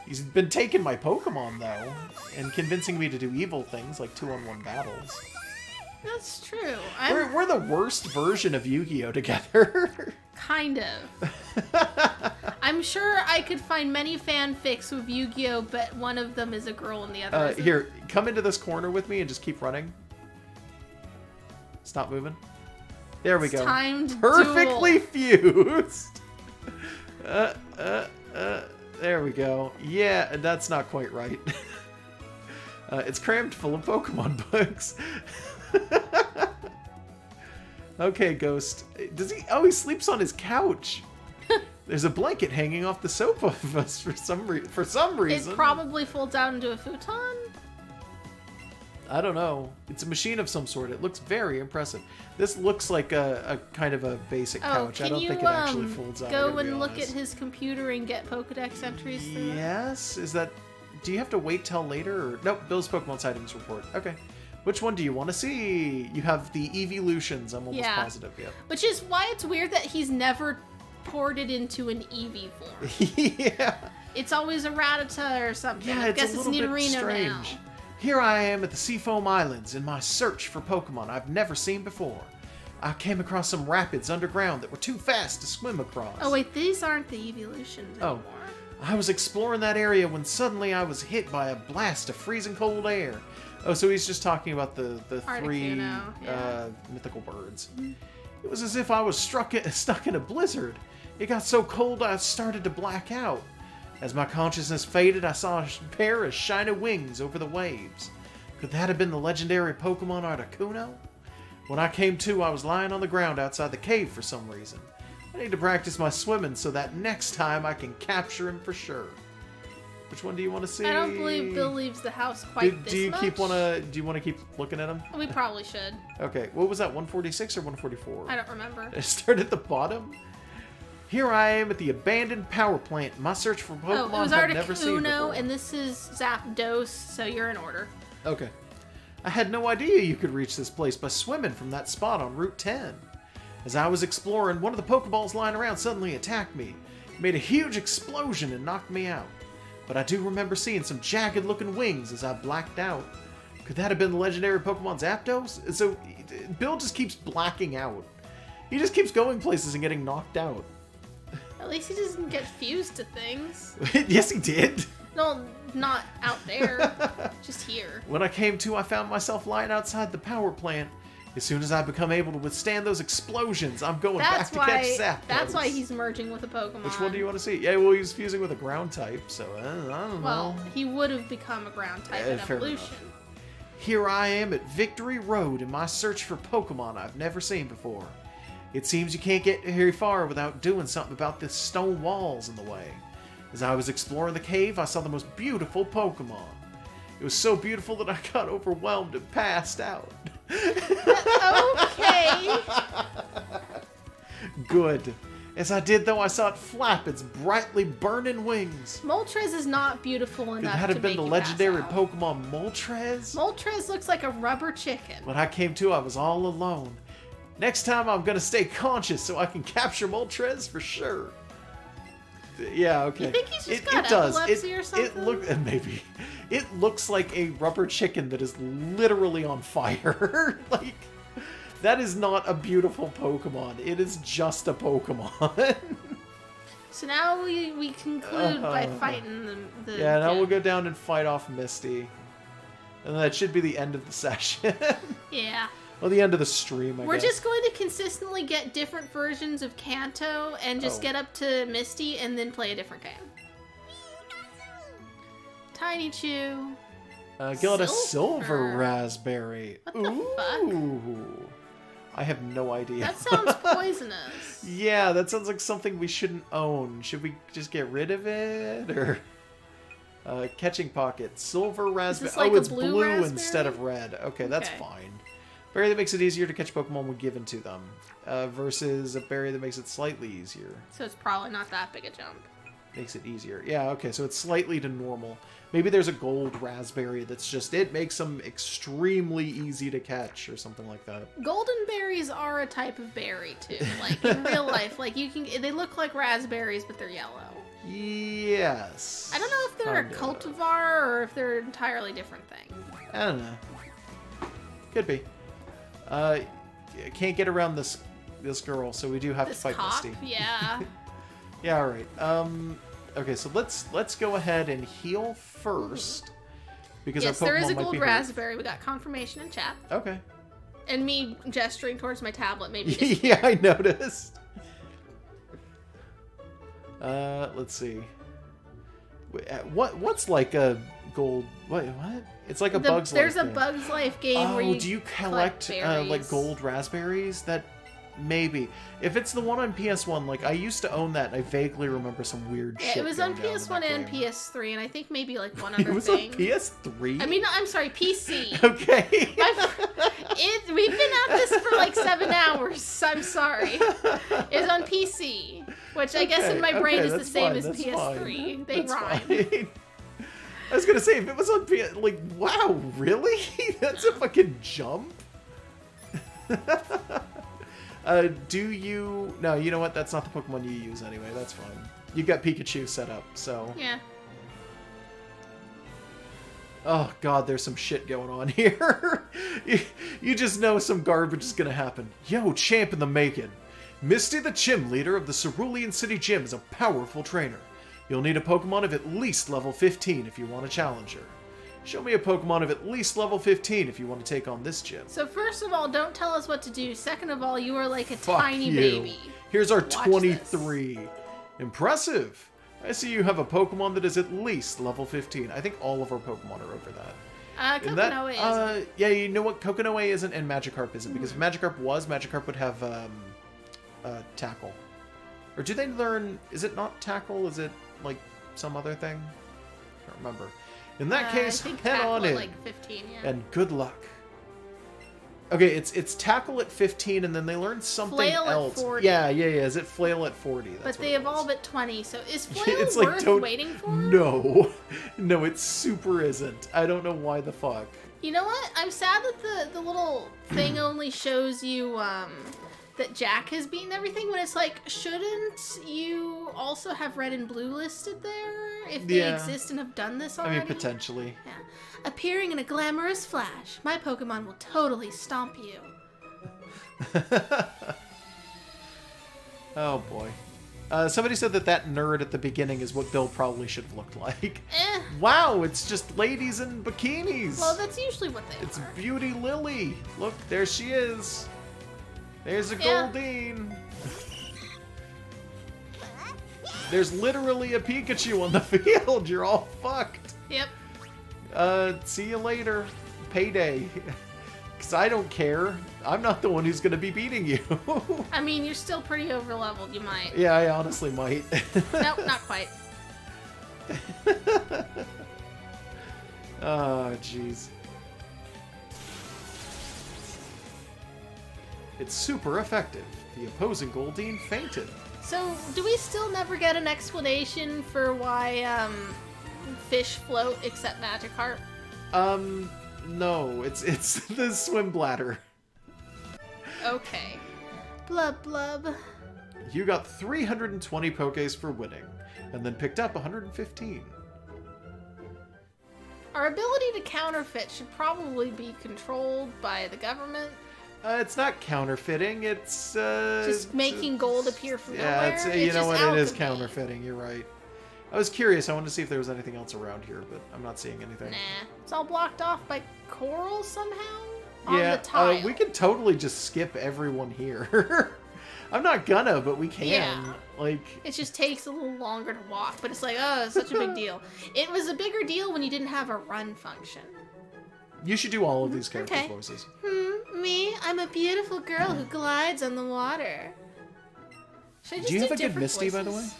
He's been taking my Pokemon, though, and convincing me to do evil things like 2-on-1 battles. That's true. We're the worst version of Yu-Gi-Oh! Together. Kind of. I'm sure I could find many fanfics with Yu-Gi-Oh, but one of them is a girl and the other isn't. Here, come into this corner with me and just keep running. Stop moving. There we go. Timed Perfectly duel. fused. There we go. Yeah, that's not quite right. It's crammed full of Pokemon books. Okay, Ghost. Does he? Oh, he sleeps on his couch. There's a blanket hanging off the sofa of us for some reason. It probably folds out into a futon. I don't know. It's a machine of some sort. It looks very impressive. This looks like a kind of a basic couch. I don't think it actually folds out. Go and look at his computer and get Pokedex entries through it? Yes? Is that... Do you have to wait till later? Or... Nope, Bill's Pokemon sightings report. Okay. Which one do you want to see? You have the Evolutions, I'm almost positive. Yeah. Which is why it's weird that he's never ported into an Eevee form. Yeah. It's always a Rattata or something. Yeah, I guess a it's little bit Nidorino strange. now. Here I am at the Seafoam Islands in my search for Pokemon I've never seen before. I came across some rapids underground that were too fast to swim across. Oh wait, these aren't the evolutions anymore. I was exploring that area when suddenly I was hit by a blast of freezing cold air. Oh, so he's just talking about the three Articuno, mythical birds. It was as if I was stuck in a blizzard. It got so cold I started to black out. As my consciousness faded, I saw a pair of shiny wings over the waves. Could that have been the legendary Pokemon Articuno? When I came to, I was lying on the ground outside the cave for some reason. I need to practice my swimming so that next time I can capture him for sure. Which one do you want to see? I don't believe Bill leaves the house quite this much. Do you want to keep looking at him? We probably should. Okay, what was that, 146 or 144? I don't remember. It started at the bottom. Here I am at the abandoned power plant. My search for Pokemon I've never seen before. Articuno, and this is Zapdos, so you're in order. Okay. I had no idea you could reach this place by swimming from that spot on Route 10. As I was exploring, one of the Pokeballs lying around suddenly attacked me. It made a huge explosion and knocked me out. But I do remember seeing some jagged-looking wings as I blacked out. Could that have been the legendary Pokemon Zapdos? So, Bill just keeps blacking out. He just keeps going places and getting knocked out. At least he doesn't get fused to things. Yes, he did. No, not out there. Just here. When I came to, I found myself lying outside the power plant. As soon as I become able to withstand those explosions, I'm going back to catch Zapdos. That's why he's merging with a Pokemon. Which one do you want to see? Yeah, well, he's fusing with a ground type, so I don't know. Well, he would have become a ground type in fair evolution. enough. Here I am at Victory Road in my search for Pokemon I've never seen before. It seems you can't get very far without doing something about the stone walls in the way. As I was exploring the cave, I saw the most beautiful Pokemon. It was so beautiful that I got overwhelmed and passed out. Okay. Good. As I did, though, I saw it flap its brightly burning wings. Moltres is not beautiful Could enough that to have been make the you legendary pass out. Pokemon Moltres? Moltres looks like a rubber chicken. When I came to, I was all alone. Next time, I'm going to stay conscious so I can capture Moltres for sure. Yeah, okay. You think he's just got epilepsy or something? Maybe. It looks like a rubber chicken that is literally on fire. Like, that is not a beautiful Pokemon. It is just a Pokemon. So now we conclude by fighting the yeah, now gym. we'll go down and fight off Misty. And that should be the end of the session. Yeah. Well, the end of the stream, I We're guess. just going to consistently get different versions of Kanto and just get up to Misty and then play a different game. Tiny Chew. Got a silver raspberry. What the fuck? Ooh. I have no idea. That sounds poisonous. Yeah, that sounds like something we shouldn't own. Should we just get rid of it? Or catching pocket. Silver raspberry. Like it's blue blue raspberry? instead of red. Okay, that's Okay. fine. Berry that makes it easier to catch Pokemon when given to them. Versus a berry that makes it slightly easier. So it's probably not that big a jump. Makes it easier. Yeah, okay, so it's slightly to normal. Maybe there's a gold raspberry that's just, it makes them extremely easy to catch or something like that. Golden berries are a type of berry too. Like in real life, like they look like raspberries, but they're yellow. Yes. I don't know if they're a cultivar or if they're an entirely different thing. I don't know. Could be. Can't get around this girl, so we do have to fight cop? Misty. Yeah. Yeah, all right. Okay, so let's go ahead and heal first because Yes, our Pokemon there is a might gold be hurt. raspberry. We got confirmation in chat. Okay. And me gesturing towards my tablet maybe. Yeah, I noticed. Let's see. What's like a gold? What? It's like a Bug's Life. There's a thing. Bug's Life game where you do you collect like berries. gold raspberries? That maybe. If it's the one on PS1, like I used to own that, and I vaguely remember some weird shit. It was on going down in PS1 that and game. PS3, and I think maybe like one other It was thing. on PS3. I mean, I'm sorry, PC. Okay. We've been at this for like 7 hours. I'm sorry. It's on PC, which I guess in my brain is the same as PS3. They rhyme. Fine. I was gonna say if it was on PS, like, wow, really? That's a fucking jump. Do you... No, you know what? That's not the Pokemon you use anyway. That's fine. You've got Pikachu set up, so... Yeah. Oh, God, there's some shit going on here. You just know some garbage is gonna happen. Yo, champ in the making. Misty the gym leader of the Cerulean City Gym is a powerful trainer. You'll need a Pokemon of at least level 15 if you want to challenge her. Show me a Pokemon of at least level 15 if you want to take on this gym. So first of all, don't tell us what to do. Second of all, you are like a Fuck tiny you. baby. Here's our Watch 23. Impressive. I see you have a Pokemon that is at least level 15. I think all of our Pokemon are over that. Kokonoe isn't. Yeah, you know what? Kokonoe isn't and Magikarp isn't. Because if Magikarp was, Magikarp would have Tackle. Or do they learn... Is it not Tackle? Is it like some other thing? I can't remember. In that case, I think head Tackle on at in. like 15, yeah. And good luck. Okay, it's Tackle at 15, and then they learn something Flail else. at 40. Yeah. Is it Flail at 40? That's But what they it evolve was. at 20, so is Flail It's like, worth waiting for? No. No, it super isn't. I don't know why the fuck. You know what? I'm sad that the little thing only shows you that Jack has beaten everything, when it's like, shouldn't you also have red and blue listed there if they exist and have done this already? I mean, potentially. Yeah. Appearing in a glamorous flash, my Pokemon will totally stomp you. Oh boy. Somebody said that nerd at the beginning is what Bill probably should have looked like. Wow, it's just ladies in bikinis. Well, that's usually what they It's are. Beauty Lily. Look, there she is. There's a Yeah. Goldeen. There's literally a Pikachu on the field. You're all fucked. Yep. See you later. Payday. Because I don't care. I'm not the one who's going to be beating you. I mean, you're still pretty overleveled. You might. Yeah, I honestly might. Nope, not quite. Oh, jeez. It's super effective. The opposing Goldeen fainted. So, do we still never get an explanation for why fish float except Magikarp? No. It's the swim bladder. Okay. Blub blub. You got 320 Pokés for winning, and then picked up 115. Our ability to counterfeit should probably be controlled by the government. It's not counterfeiting. It's Just making gold appear from yeah. nowhere. You It's know just what? It is alchemy. counterfeiting. You're right. I was curious. I wanted to see if there was anything else around here, but I'm not seeing anything. Nah, it's all blocked off by coral somehow. On Yeah, the tile. we could totally just skip everyone here. I'm not gonna, but we can. Yeah. Like, It just takes a little longer to walk, but it's like, oh, it's such a big deal. It was a bigger deal when you didn't have a run function. you should do all of these characters' Okay. voices. Me? I'm a beautiful girl who glides on the water. Should I just Do you have a good different Misty, by the way? voices?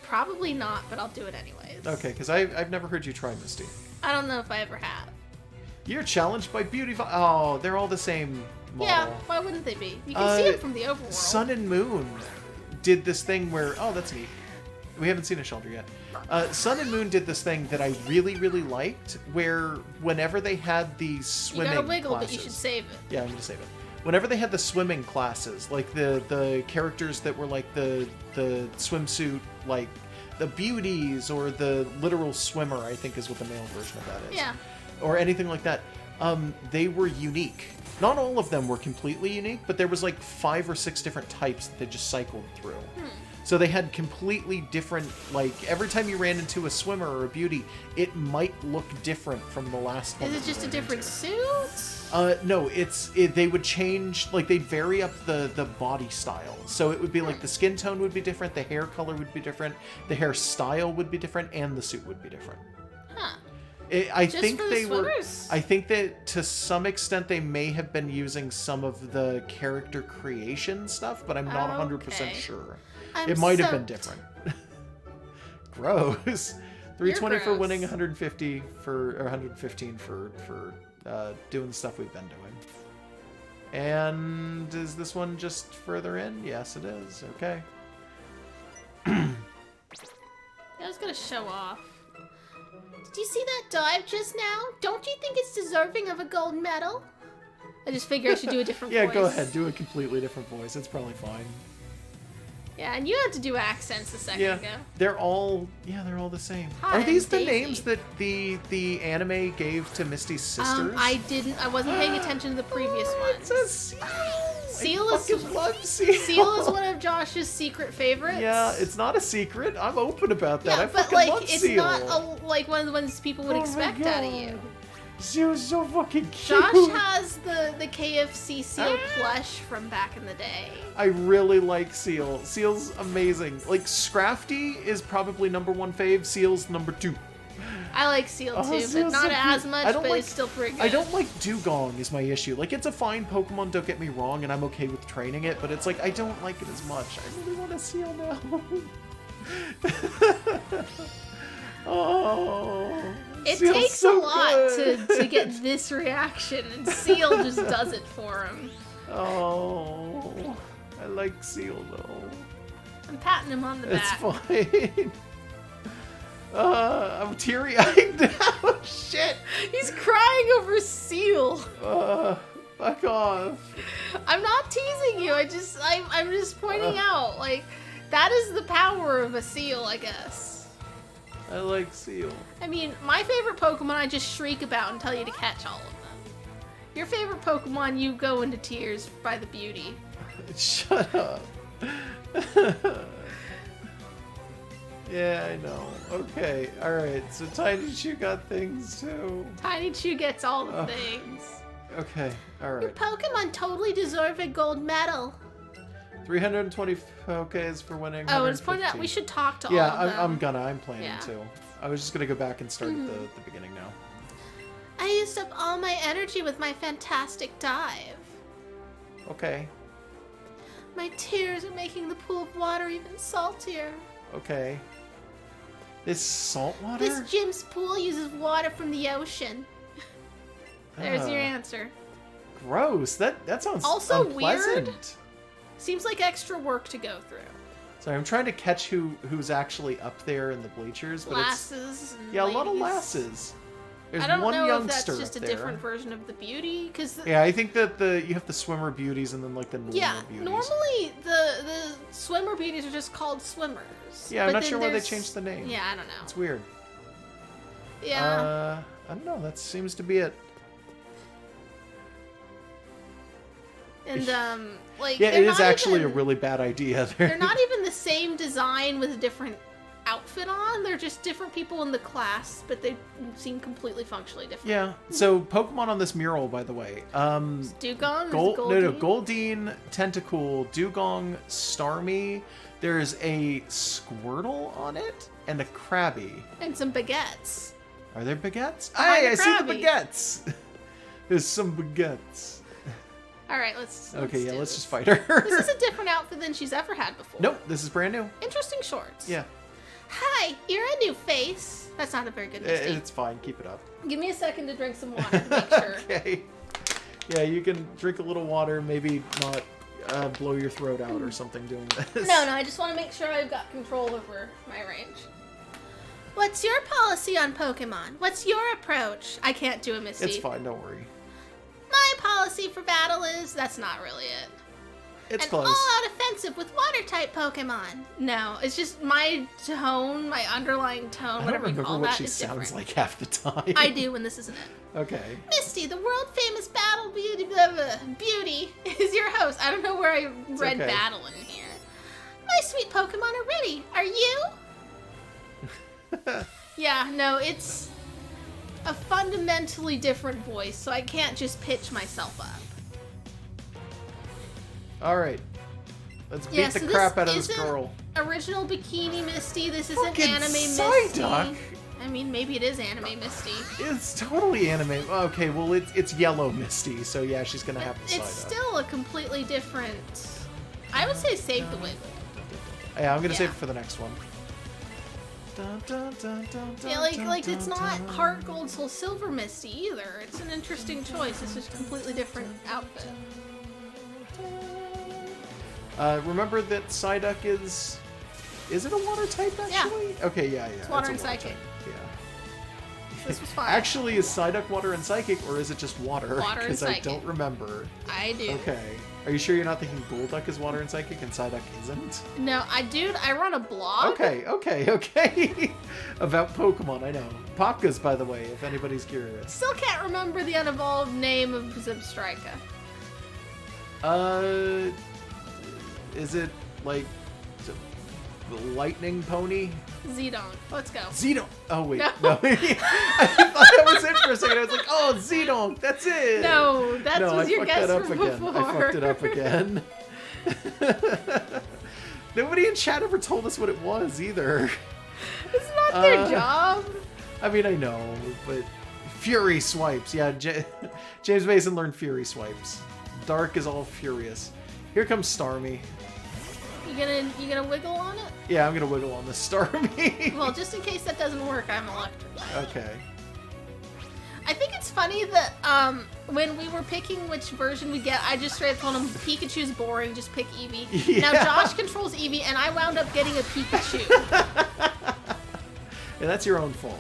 Probably not, but I'll do it anyways. Okay, because I've never heard you try Misty. I don't know if I ever have. You're challenged by Beautiful. Oh, they're all the same model. Yeah, why wouldn't they be? You can see it from the overworld. Sun and Moon did this thing where... Oh, that's neat. We haven't seen a shelter yet. Sun and Moon did this thing that I really, really liked, where whenever they had the You swimming gotta wiggle, classes... but you should save it. Yeah, I'm gonna save it. Whenever they had the swimming classes, like the characters that were like the swimsuit, like the beauties or the literal swimmer, I think is what the male version of that is. Yeah. Or anything like that. They were unique. Not all of them were completely unique, but there was like 5 or 6 different types that they just cycled through. So they had completely different, like, every time you ran into a swimmer or a beauty, it might look different from the last one. Is it that you just a ran different into. suit? No, they would change, like, they'd vary up the body style. So it would be like the skin tone would be different, the hair color would be different, the hairstyle would be different, and the suit would be different. Huh. I Just think for the they were. swimmers? I think that to some extent they may have been using some of the character creation stuff, but I'm not 100% Okay. sure. I'm It might have been soaked. different. Gross. 320 for gross. winning, 150 for or 115 for doing the stuff we've been doing. And is this one just further in? Yes, it is. Okay. I was gonna show off. Did you see that dive just now? Don't you think it's deserving of a gold medal? I just figure I should do a different Yeah, voice. go ahead. Do a completely different voice. It's probably fine. Yeah, and you had to do accents a second ago. They're all the same. Hi, Are these I'm the Daisy. names that the anime gave to Misty's sisters? I wasn't paying attention to the previous ones. It's a seal. Seal I is fucking love Seal. Seal is one of Josh's secret favorites. Yeah, it's not a secret. I'm open about that. Yeah, I but fucking like love it's Seal. not like one of the ones people would Oh my expect out of you. God. Seal's so fucking cute. Josh has the KFC Seal plush from back in the day. I really like Seal. Seal's amazing. Like, Scrafty is probably #1 fave. Seal's #2. I like Seal too, Seal's but not so as cute. much, I don't but like- it's still pretty good. I don't like Dugong is my issue. Like, it's a fine Pokemon, don't get me wrong, and I'm okay with training it, but it's like, I don't like it as much. I really want a Seal now. Oh. It Seal's takes so a lot good. to get this reaction, and Seal just does it for him. Oh. I like Seal, though. I'm patting him on the It's back. fine. I'm teary-eyed now. Shit. He's crying over Seal. Fuck off. I'm not teasing you. I'm just pointing out, like, that is the power of a Seal, I guess. I like Seal. I mean, my favorite Pokemon I just shriek about and tell you to catch all of them. Your favorite Pokemon, you go into tears by the beauty. Shut up. Yeah, I know. Okay, alright. So Tiny Chew got things too. Tiny Chew gets all the things. Okay, Your alright. Pokemon totally deserve a gold medal. 320 Pokés for winning. Oh, and it's pointed out 150. we should talk to Yeah, all of them. I'm planning Yeah. to. I was just gonna go back and start at the beginning now. I used up all my energy with my fantastic dive. Okay, My tears are making the pool of water even saltier. okay. This salt water? This gym's pool uses water from the ocean. There's your Ah, answer. Gross. That sounds Also unpleasant. weird. Seems like extra work to go through. Sorry, I'm trying to catch who's actually up there in the bleachers, but Lasses and yeah, a lot of ladies. lasses. There's I don't one know if that's youngster just a up there. different version of the beauty, because Yeah, I think that you have the swimmer beauties and then like the normal yeah, beauties. normally the swimmer beauties are just called swimmers. Yeah, I'm but not then sure why they there's- changed the name. Yeah, I don't know. It's weird. Yeah, I don't know. That seems to be it. and like Yeah, they're it is not actually even, a really bad idea. They're not even the same design with a different outfit on. They're just different people in the class, but they seem completely functionally different. Yeah. So Pokemon on this mural, by the way. Dugong, Goldeen, Tentacool, Dugong, Starmie. There's a Squirtle on it and a Krabby. and some baguettes. Are there baguettes? Behind Hey, the I see the Krabby. baguettes. There's some baguettes. All right, let's Okay, yeah, do let's this. just fight her. This is a different outfit than she's ever had before. Nope, this is brand new. Interesting shorts. Yeah, Hi, you're a new face. That's not a very good Misty. it's fine. Keep it up. Give me a second to drink some water to make sure. Okay. Yeah, you can drink a little water, maybe not blow your throat out or something doing this. No, I just want to make sure I've got control over my range. What's your policy on Pokemon? What's your approach? I can't do a Misty. It's fine, don't worry. My policy for battle is... That's not really it. It's An close. all-out offensive with water-type Pokemon. No, it's just my tone, my underlying tone, I don't whatever you remember call what that, she is sounds different. like half the time. I do when this isn't it. Okay. Misty, the world-famous battle beauty, blah, blah, beauty, is your host. I don't know where I read okay. battle in here. My sweet Pokemon are ready. Are you? Yeah, no, it's a fundamentally different voice, so I can't just pitch myself up. All right. Let's beat Yeah, the so crap this out of this isn't girl. Original Bikini Misty. This isn't Fucking Anime Misty. Psyduck. I mean, maybe it is Anime Misty. It's totally anime. Okay, well, it's yellow Misty, so yeah, she's gonna have to It's side up. still a completely different... I would say save the win. Yeah, I'm gonna save Yeah. it for the next one. Yeah, like it's not Heart Gold Soul Silver Misty either. It's an interesting choice. It's just a completely different outfit. Remember that Psyduck is... Is it a water type, actually? Okay, yeah. It's water a and psychic. type, Yeah. This was fine. Actually, is Psyduck water and psychic, or is it just water? Water and Because I psychic. don't remember. I do. Okay. Are you sure you're not thinking Golduck is water and psychic and Psyduck isn't? No, I run a blog. Okay. About Pokemon, I know. Popkas, by the way, if anybody's curious. Still can't remember the unevolved name of Zebstrika. Is it like the Lightning Pony? Zedon. Let's go. Zedon. Oh wait, No. no. I thought that was it for a second. I was like, oh, Zedon. That's it. No, that no, was I your fucked guess that up from again. before. I fucked it up again. Nobody in chat ever told us what it was either. It's not their job. I mean, I know, but Fury Swipes. Yeah, James Mason learned Fury Swipes. Dark is all furious. Here comes Starmie. You gonna wiggle on it? Yeah, I'm gonna wiggle on this Starmie. Well, just in case that doesn't work, I'm electric. Okay. I think it's funny that when we were picking which version we get, I just straight up told him Pikachu's boring, just pick Eevee. Yeah. Now Josh controls Eevee, and I wound up getting a Pikachu. Yeah, that's your own fault.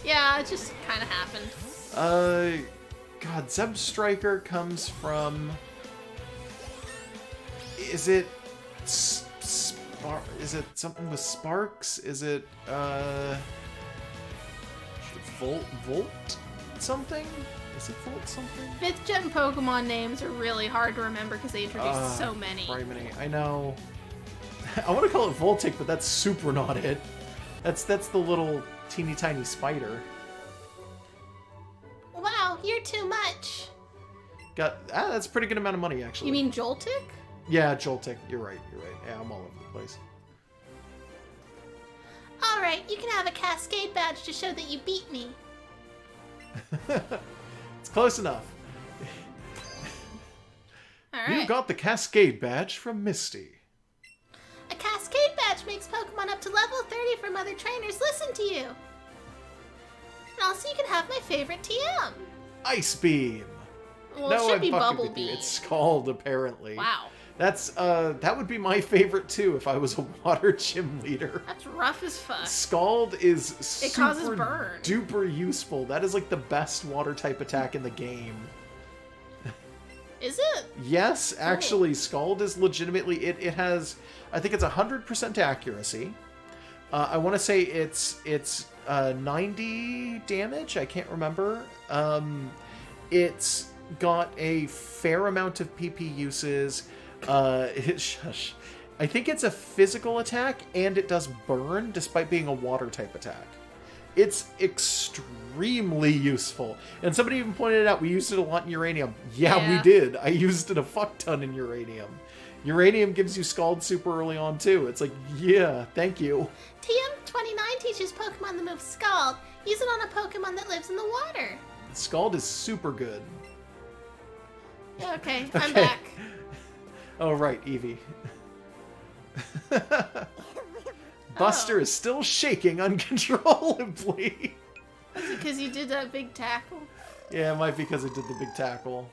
Yeah, it just kind of happened. God, Zebstrika comes from. Is it is it something with sparks? Is it Volt something? Is it Volt something? 5th gen Pokemon names are really hard to remember because they introduced so many. Criminy. I know. I want to call it Voltic, but that's super not it. That's the little teeny tiny spider. Wow, you're too much. That's a pretty good amount of money actually. You mean Joltik? Yeah, Joltik. You're right. Yeah, I'm all over the place. Alright, you can have a Cascade badge to show that you beat me. It's close enough. Alright. You got the Cascade badge from Misty. A Cascade badge makes Pokemon up to level 30 from other trainers listen to you. And also you can have my favorite TM. Ice Beam. Well, No, it should I'm be fucking Bubble with you. Beam. It's Scald, apparently. Wow. That's that would be my favorite too if I was a water gym leader. That's rough as fuck. Scald is It causes super burn. duper useful. That is like the best water type attack in the game. Is it? Yes, actually, Scald is legitimately it has I think it's 100% accuracy. I want to say it's 90 damage. I can't remember. It's got a fair amount of PP uses. Shush. I think it's a physical attack, and it does burn despite being a water type attack. It's extremely useful. And somebody even pointed it out, we used it a lot in Uranium. Yeah, we did. I used it a fuck ton in Uranium. Uranium gives you Scald super early on, too. It's like, yeah, thank you. TM29 teaches Pokemon the move Scald. Use it on a Pokemon that lives in the water. Scald is super good. Yeah, okay, I'm back. Oh, right, Eevee. Buster is still shaking uncontrollably. Is it because you did that big tackle? Yeah, it might be because I did the big tackle.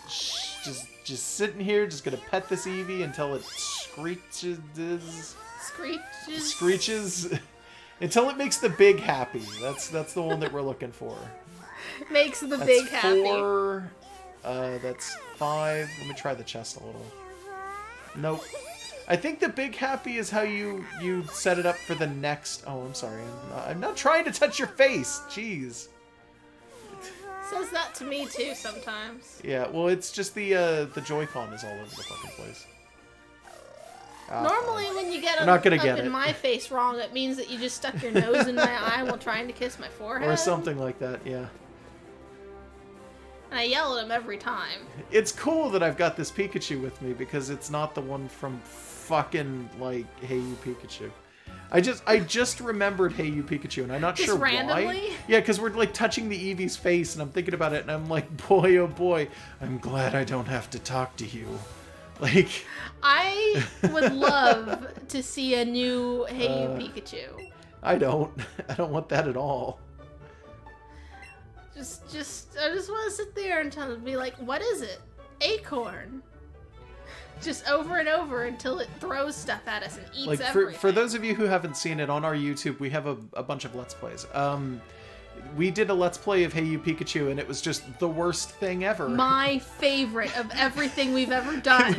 Shh, just sitting here, just gonna pet this Eevee until it screeches. Screeches. Until it makes the big happy. That's the one that we're looking for. Makes the That's big happy. 4. That's 5. Let me try the chest a little. Nope. I think the big happy is how you set it up for the next. Oh, I'm sorry. I'm not trying to touch your face. Jeez. Says that to me too sometimes. Yeah. Well, it's just the Joy-Con is all over the fucking place. Normally, when you get We're not gonna up get in it. my face wrong, it means that you just stuck your nose in my eye while trying to kiss my forehead. Or something like that. Yeah. And I yell at him every time. It's cool that I've got this Pikachu with me because it's not the one from fucking like Hey You Pikachu. I just remembered Hey You Pikachu, and I'm not Just sure randomly? why. Yeah, because we're like touching the Eevee's face, and I'm thinking about it, and I'm like, boy, oh boy, I'm glad I don't have to talk to you. Like, I would love to see a new Hey You Pikachu. I don't want that at all. I just want to sit there and be like, what is it? Acorn. just over and over until it throws stuff at us and eats Like everything. for those of you who haven't seen it on our YouTube, we have a bunch of Let's Plays. We did a Let's Play of Hey You Pikachu, and it was just the worst thing ever. My favorite of everything we've ever done.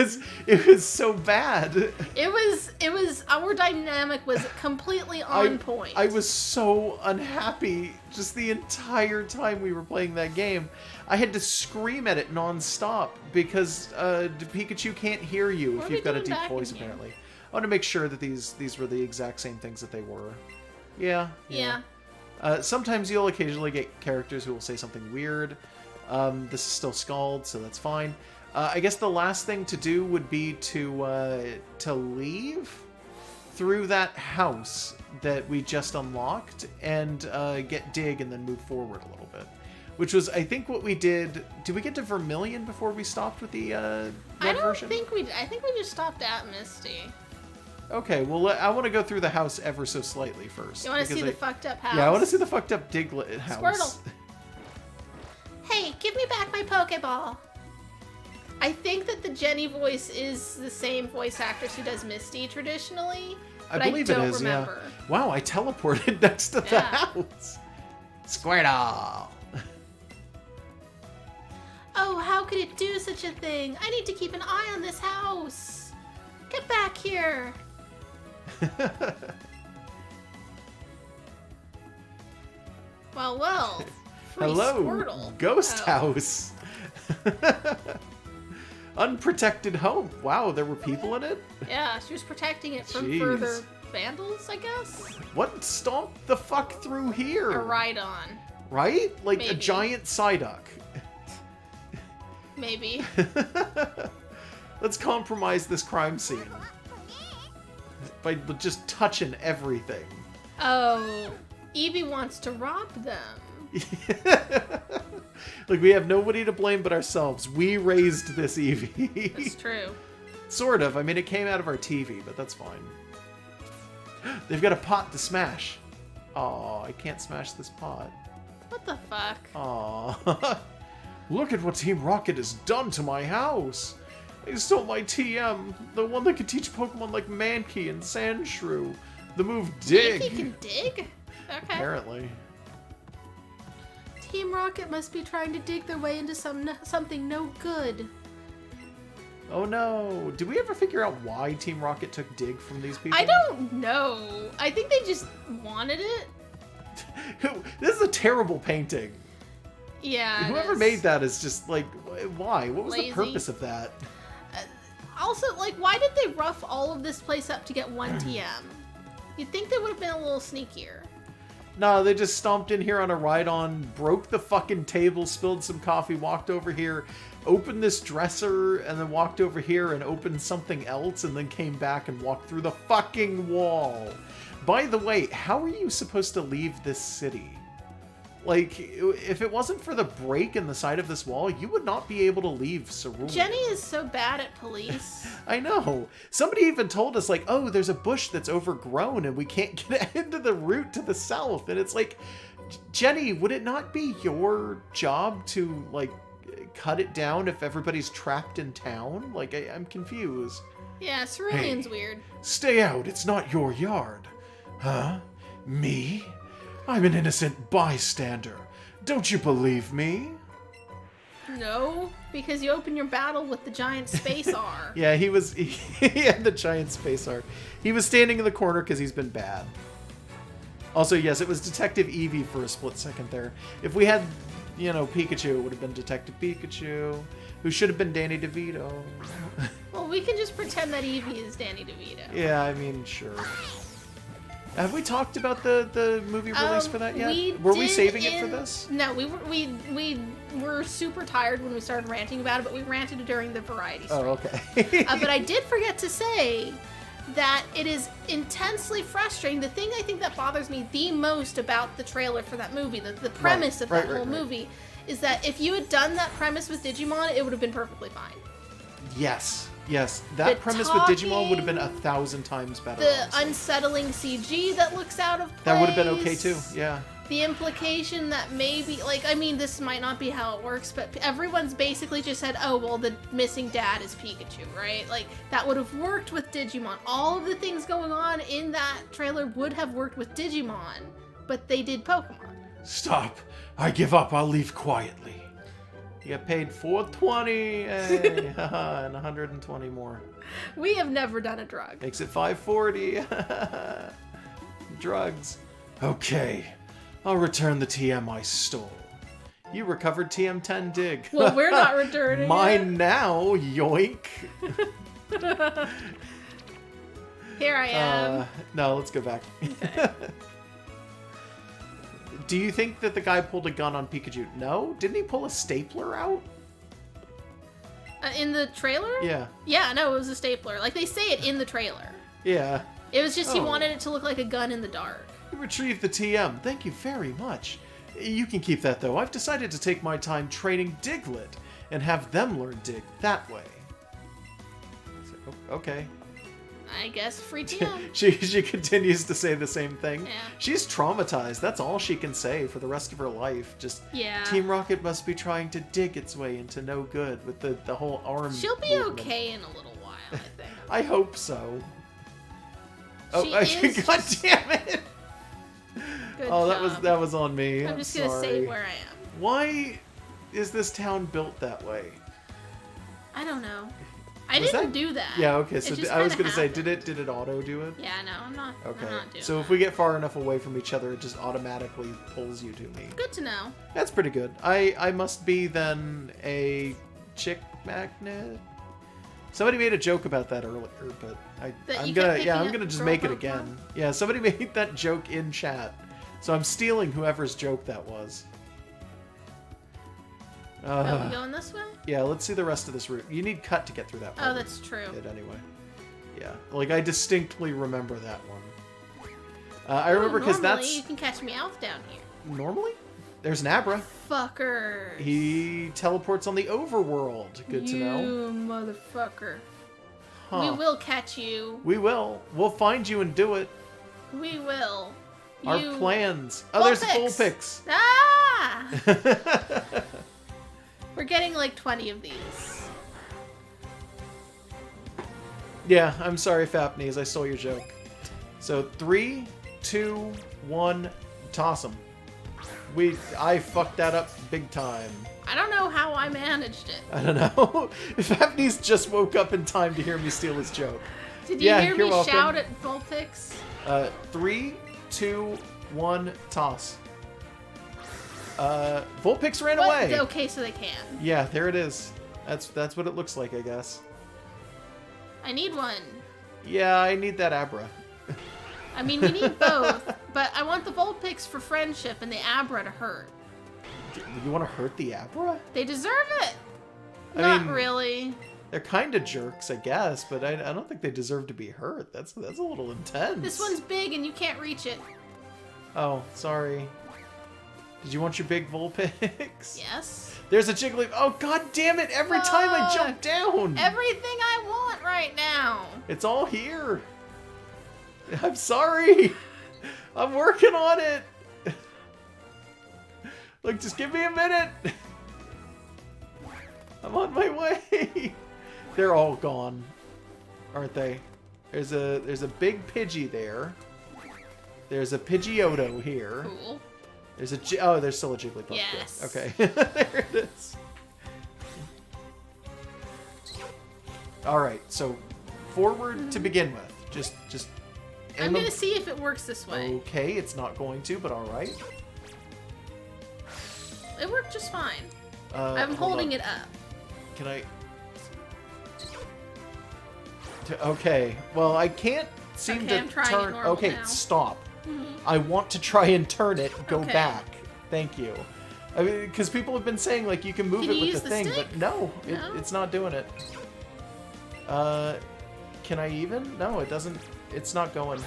It was so bad. It was our dynamic was completely on point. I was so unhappy just the entire time we were playing that game. I had to scream at it nonstop because Pikachu can't hear you What if are you've we got a doing deep back voice, in here? apparently. I want to make sure that these were the exact same things that they were. Yeah. Yeah. Sometimes you'll occasionally get characters who will say something weird. This is still Scald, so that's fine. I guess the last thing to do would be to leave through that house that we just unlocked and get Dig and then move forward a little bit. Which was, I think, what we did. Did we get to Vermilion before we stopped with the red version? I think we just stopped at Misty. Okay, well, I want to go through the house ever so slightly first. You want to see the fucked up house? Yeah, I want to see the fucked up Diglett house. Squirtle. Hey, give me back my Pokeball. I think that the Jenny voice is the same voice actress who does Misty traditionally, but I believe don't it is, remember. yeah. Wow, I teleported next to the Yeah. house. Squirtle. Oh, how could it do such a thing? I need to keep an eye on this house. Get back here. Well. Free Hello, Squirtle. ghost Oh. house. Unprotected home. Wow, there were people in it? Yeah, she was protecting it from Jeez. further vandals, I guess. What stomped the fuck through here? A ride-on. Right? Like a Maybe. giant Psyduck. Maybe. Let's compromise this crime scene by just touching everything. Oh, Eevee wants to rob them. Like, we have nobody to blame but ourselves. We raised this Eevee. That's true. Sort of. I mean, it came out of our TV, but that's fine. They've got a pot to smash. Aw, I can't smash this pot. What the fuck? Aw. Look at what Team Rocket has done to my house. They stole my TM, the one that could teach Pokemon like Mankey and Sandshrew. The move Dig. Think he can dig? Okay. Apparently. Team Rocket must be trying to dig their way into something no good. Oh no. Did we ever figure out why Team Rocket took Dig from these people? I don't know. I think they just wanted it. This is a terrible painting. Yeah. it Whoever is. made that is just like, why? What was Lazy. the purpose of that? Also, like, why did they rough all of this place up to get one TM? You'd think they would have been a little sneakier. No, they just stomped in here on a ride-on, broke the fucking table, spilled some coffee, walked over here, opened this dresser, and then walked over here and opened something else, and then came back and walked through the fucking wall. By the way, how are you supposed to leave this city? Like, if it wasn't for the break in the side of this wall, you would not be able to leave Cerulean. Jenny is so bad at police. I know. Somebody even told us, like, oh, there's a bush that's overgrown and we can't get into the route to the south. And it's like, Jenny, would it not be your job to, like, cut it down if everybody's trapped in town? Like, I'm confused. Yeah, Cerulean's Hey. weird. Stay out. It's not your yard. Huh? Me? I'm an innocent bystander. Don't you believe me? No, because you open your battle with the giant space R. Yeah, he had the giant space art. He was standing in the corner because he's been bad. Also, yes, it was Detective Eevee for a split second there. If we had, Pikachu, it would have been Detective Pikachu, who should have been Danny DeVito. Well, we can just pretend that Eevee is Danny DeVito. Yeah, I mean, sure. Have we talked about the movie release for that yet? Were we saving it for this? No, we were super tired when we started ranting about it, but we ranted during the variety stream. Oh, okay. But I did forget to say that it is intensely frustrating. The thing I think that bothers me the most about the trailer for that movie, the premise of that whole movie, is that if you had done that premise with Digimon, it would have been perfectly fine. Yes. That The premise with Digimon would have been talking, 1,000 times better. The honestly. unsettling CG that looks out of place. That would have been okay too, yeah. the implication that maybe, like, I mean, this might not be how it works, but everyone's basically just said, oh, well, the missing dad is Pikachu, right? Like, that would have worked with Digimon. All of the things going on in that trailer would have worked with Digimon, but they did Pokemon. Stop. I give up. I'll leave quietly. You get paid $420 and 120 more. We have never done a drug. Makes it $540. Drugs. Okay. I'll return the TM I stole. You recovered TM10 dig. Well, we're not returning Mine it. now, yoink. Here I am. No, let's go back. Okay. Do you think that the guy pulled a gun on Pikachu? No? Didn't he pull a stapler out? In the trailer? Yeah. Yeah, no, it was a stapler. Like, they say it in the trailer. Yeah. It was just he Oh. wanted it to look like a gun in the dark. You retrieved the TM. Thank you very much. You can keep that, though. I've decided to take my time training Diglett and have them learn Dig that way. So, okay. I guess free TM. She continues to say the same thing. Yeah. She's traumatized. That's all she can say for the rest of her life. Just Yeah. Team Rocket must be trying to dig its way into no good with the whole arm. She'll be movement. okay in a little while, I think. I hope so. She Oh, is God just- damn it! Good Oh, job. that was on me. I'm just gonna sorry. say where I am. Why is this town built that way? I don't know. I Was didn't that- do that. Yeah, okay. It So just I was kinda gonna say, happened. did it auto do it? Yeah, no, I'm not. Okay. I'm not doing So that. if we get far enough away from each other, it just automatically pulls you to me. Good to know. That's pretty good. I must be then a chick magnet. Somebody made a joke about that earlier, but That I'm you gonna kept picking I'm up gonna just girl make it Pokemon? again. Yeah, somebody made that joke in chat, so I'm stealing whoever's joke that was. Are we going this way? Yeah, let's see the rest of this route. You need cut to get through that part. Oh, that's true. It anyway. Yeah, like I distinctly remember that one. I remember because Normally, that's you can catch Meowth down here. normally. There's an Abra. Fucker. He teleports on the overworld. Good to know. You motherfucker. Huh. We will catch you. We will. We'll find you and do it. We will. Our You- plans. Oh, there's Vulpix. Vulpix. Ah! We're getting like 20 of these. Yeah, I'm sorry, Fapneys. I stole your joke. So 3, 2, 1, toss them. I fucked that up big time. I don't know how I managed it. I don't know. Fapneys just woke up in time to hear me steal his joke. Did you Yeah, hear you're me welcome. shout at Vulpix? 3, 2, 1, toss. Vulpix ran away. Okay, so they can. Yeah, there it is. That's what it looks like, I guess. I need one. Yeah, I need that Abra. I mean, we need both, but I want the Vulpix for friendship and the Abra to hurt. You want to hurt the Abra? They deserve it. I Not mean- really. They're kind of jerks, I guess, but I don't think they deserve to be hurt. That's a little intense. This one's big and you can't reach it. Oh, sorry. Did you want your big Vulpix? Yes. There's a Jigglypuff. Oh, god damn it! Every time I jump Fuck. down! Everything I want right now. It's all here. I'm sorry. I'm working on it. Look, just give me a minute. I'm on my way. They're all gone, aren't they? There's a big Pidgey there. There's a Pidgeotto here. Cool. There's there's still a Jigglypuff. Good. Yes. Okay. There it is. All right. So forward to begin with. Just. I'm aim gonna see if it works this way. Okay, it's not going to, but all right. It worked just fine. hold I'm holding on. it up. Can I? Okay. Well, I can't seem Okay, to I'm trying it turn. normal Okay, now. stop. I want to try and turn it. Go Okay. back. Thank you. I mean, because people have been saying like you can move Can it you with use the the thing, stick? but no, No? it's not doing it. Can I even? No, it doesn't. It's not going.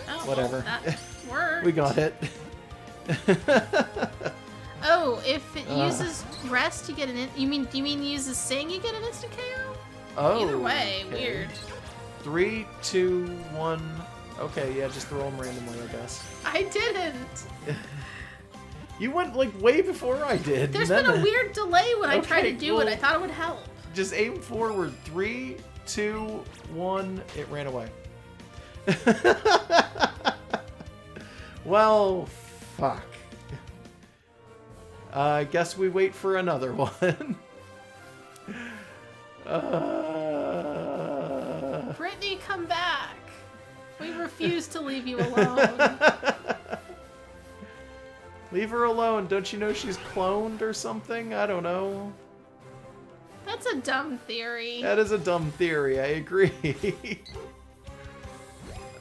Oh, Whatever. Well, that worked. We got it. Oh, if it uses rest, you get an. Do you mean uses sing, you get an instant KO? Oh. Either way, okay. weird. 3, 2, 1, Okay, yeah, just throw them randomly, I guess. I didn't. You went, like, way before I did. There's been a weird delay when I tried to do it. well, I thought it would help. Just aim forward. 3, 2, 1. It ran away. Well, fuck. I guess we wait for another one. Brittany, come back. We refuse to leave you alone. Leave her alone. Don't you know she's cloned or something? I don't know. That's a dumb theory. That is a dumb theory. I agree.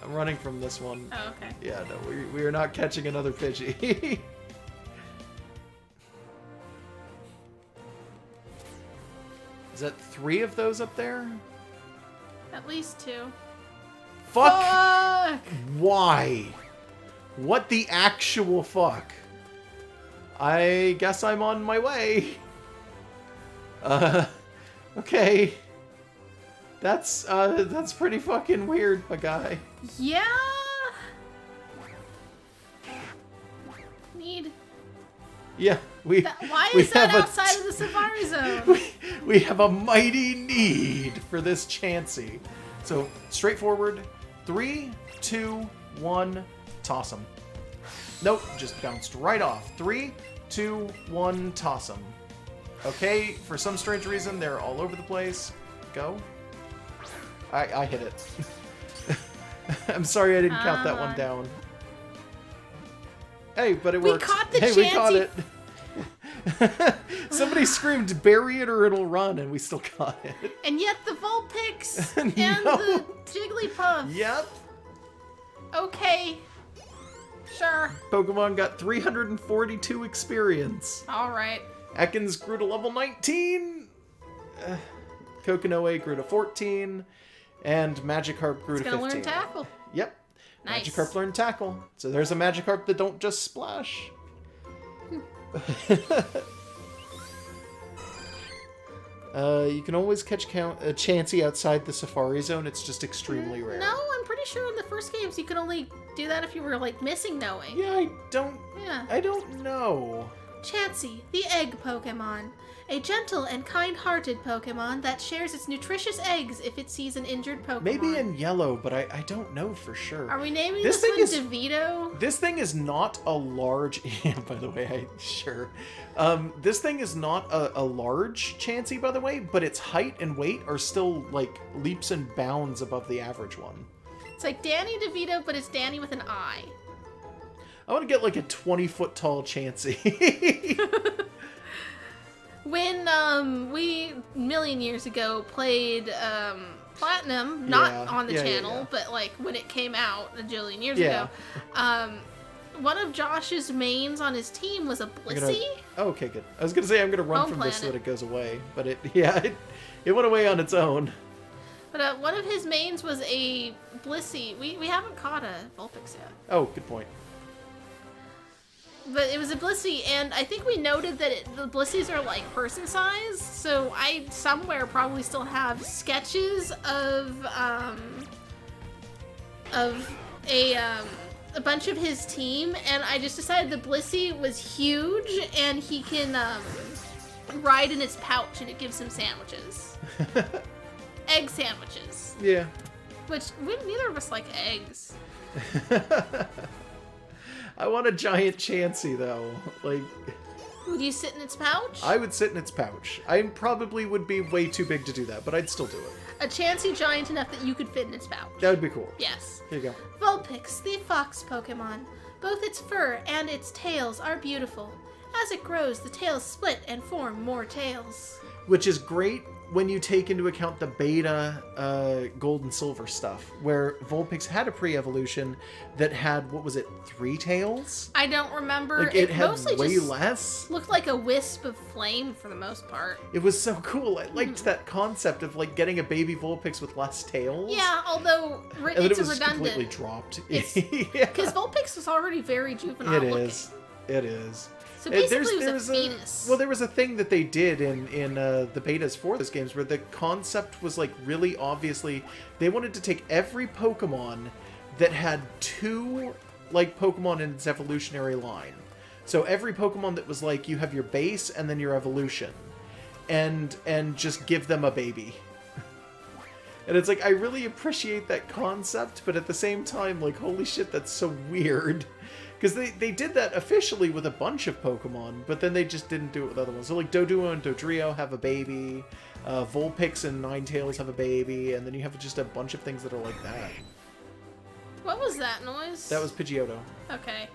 I'm running from this one. Oh, okay. Yeah, no, we are not catching another Pidgey. Is that 3 of those up there? At least 2. Fuck! Why? What the actual fuck? I guess I'm on my way. Okay. That's pretty fucking weird, my guy. Yeah. Yeah, why is that outside of the Safari Zone? We have a mighty need for this Chansey. So, straightforward. 3, 2, 1, toss him. Nope, just bounced right off. 3, 2, 1, toss him. Okay, for some strange reason, they're all over the place. Go. I hit it. I'm sorry I didn't count that one down. Hey, but it worked. We caught the Hey, Chansey. we caught it. Somebody screamed, bury it or it'll run, and we still caught it. And yet the Vulpix and No. the Jigglypuff. Yep. Okay. Sure. Pokemon got 342 experience. Alright. Ekans grew to level 19. Kokinoe grew to 14. And Magikarp grew to 15. It's gonna learn Tackle. Yep. Nice. Magikarp learned Tackle. So there's a Magikarp that don't just splash. You can always catch a Chansey outside the Safari Zone. It's just extremely rare. No, I'm pretty sure in the first games you could only do that if you were like missing knowing. Yeah, Yeah. I don't know. Chansey, the egg Pokemon. A gentle and kind-hearted Pokemon that shares its nutritious eggs if it sees an injured Pokemon. Maybe in yellow, but I don't know for sure. Are we naming This this thing one DeVito? This thing is not a large... Yeah, by the way, sure. This thing is not a large Chansey, by the way, but its height and weight are still, like, leaps and bounds above the average one. It's like Danny DeVito, but it's Danny with an I. I want to get, like, a 20-foot tall Chansey. When we, a million years ago, played Platinum, not on the channel, but like when it came out a jillion years ago, one of Josh's mains on his team was a Blissey. Oh, okay, good. I was going to say I'm going to run Home from this so planet. that it goes away, but it went away on its own. But one of his mains was a Blissey. We haven't caught a Vulpix yet. Oh, good point. But it was a Blissey, and I think we noted that the Blissies are like person size, so I somewhere probably still have sketches of a bunch of his team, and I just decided the Blissey was huge, and he can ride in its pouch, and it gives him sandwiches. Egg sandwiches. Yeah. Which, neither of us like eggs. I want a giant Chansey, though. Like, Would you sit in its pouch? I would sit in its pouch. I probably would be way too big to do that, but I'd still do it. A Chansey giant enough that you could fit in its pouch. That would be cool. Yes. Here you go. Vulpix, the fox Pokemon. Both its fur and its tails are beautiful. As it grows, the tails split and form more tails. Which is great when you take into account the beta gold and silver stuff, where Vulpix had a pre-evolution that had, what was it, 3 tails? I don't remember. Like, it had mostly way just less. looked like a wisp of flame for the most part. It was so cool. I liked that concept of, like, getting a baby Vulpix with less tails. Yeah, although And then it's it was redundant. completely dropped. Because Vulpix was already very juvenile It looking. is. It is. So basically it was a fetus. Well, there was a thing that they did in the betas for those games where the concept was like really obviously they wanted to take every Pokemon that had 2 like Pokemon in its evolutionary line. So every Pokemon that was like, you have your base and then your evolution, and just give them a baby. And it's like, I really appreciate that concept, but at the same time, like, holy shit, that's so weird. Because they did that officially with a bunch of Pokemon, but then they just didn't do it with other ones. So like Doduo and Dodrio have a baby, Vulpix and Ninetales have a baby, and then you have just a bunch of things that are like that. What was that noise? That was Pidgeotto. Okay.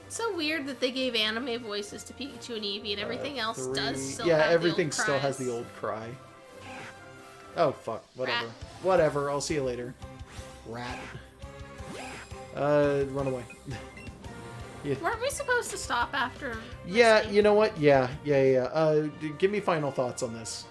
It's so weird that they gave anime voices to Pikachu and Eevee, and everything else does still have everything the old still has cries. the old cry. Oh, fuck. Whatever. Rat. Whatever. I'll see you later. Rat. Run away. Yeah. Weren't we supposed to stop after? Yeah, you know what? Yeah. Give me final thoughts on this.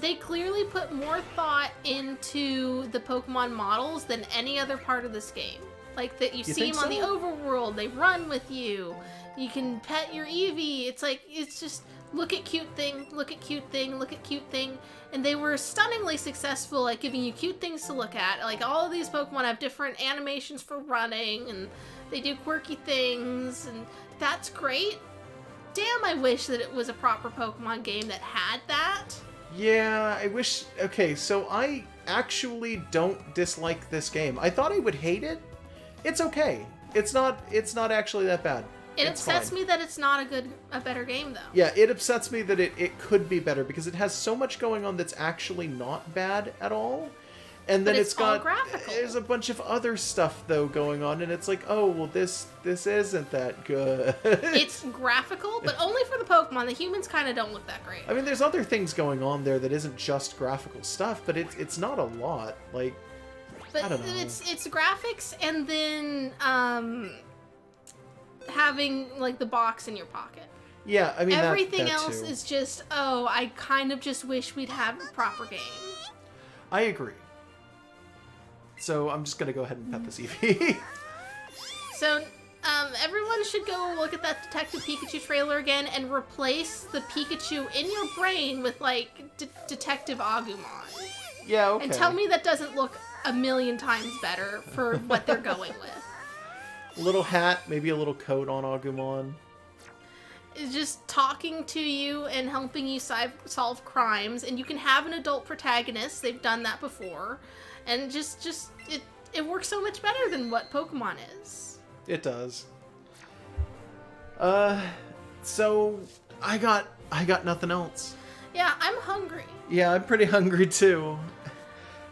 They clearly put more thought into the Pokemon models than any other part of this game. Like, that you see them on the overworld, they run with you, you can pet your Eevee, it's like, it's just, look at cute thing, look at cute thing, look at cute thing, and they were stunningly successful at giving you cute things to look at. Like, all of these Pokemon have different animations for running, and they do quirky things, and that's great. Damn, I wish that it was a proper Pokemon game that had that. Yeah, I wish... Okay, so I actually don't dislike this game. I thought I would hate it. It's okay. It's not actually that bad. It upsets me that it's not a better game, though. Yeah, it upsets me that it could be better, because it has so much going on that's actually not bad at all. And then But it's all got graphical. There's a bunch of other stuff though going on, and it's like, oh well, this isn't that good. It's graphical, but only for the Pokemon. The humans kind of don't look that great. I mean, there's other things going on there that isn't just graphical stuff, but it's not a lot. Like, But I don't know. it's graphics, and then having like the box in your pocket. Yeah, I mean, Everything that else too. is just, oh, I kind of just wish we'd have a proper game. I agree. So I'm just gonna go ahead and pet this Eevee. So, everyone should go look at that Detective Pikachu trailer again and replace the Pikachu in your brain with, like, Detective Agumon. Yeah, okay. And tell me that doesn't look a million times better for what they're going with. Little hat, maybe a little coat on Agumon. Is just talking to you and helping you solve crimes, and you can have an adult protagonist. They've done that before, and just it works so much better than what Pokemon is. It does. So I got nothing else. Yeah, I'm hungry. Yeah, I'm pretty hungry too.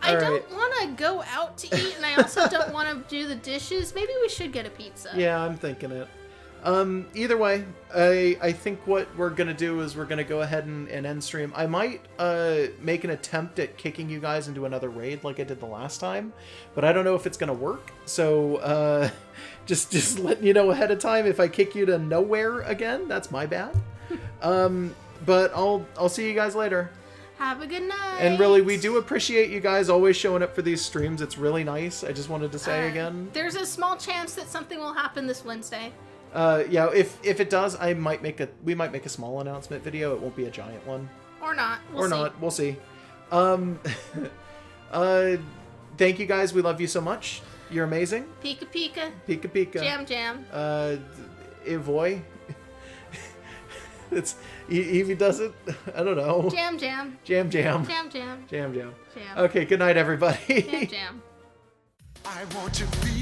I All don't right. want to go out to eat, and I also don't want to do the dishes. Maybe we should get a pizza. Yeah, I'm thinking it. Either way, I think what we're gonna do is we're gonna go ahead and end stream. I might make an attempt at kicking you guys into another raid like I did the last time, but I don't know if it's gonna work. So just letting you know ahead of time, if I kick you to nowhere again, that's my bad. But I'll see you guys later. Have a good night. And really, we do appreciate you guys always showing up for these streams. It's really nice. I just wanted to say again. There's a small chance that something will happen this Wednesday. Yeah, if it does, we might make a small announcement video. It won't be a giant one. Or not. We'll see. We'll see. Thank you guys. We love you so much. You're amazing. Pika Pika. Pika Pika. Jam Jam. Evoy. It's Eevee does it. I don't know. Jam Jam. Jam Jam. Jam Jam. Jam Jam. Jam. Okay. Good night, everybody. Jam Jam. I want to be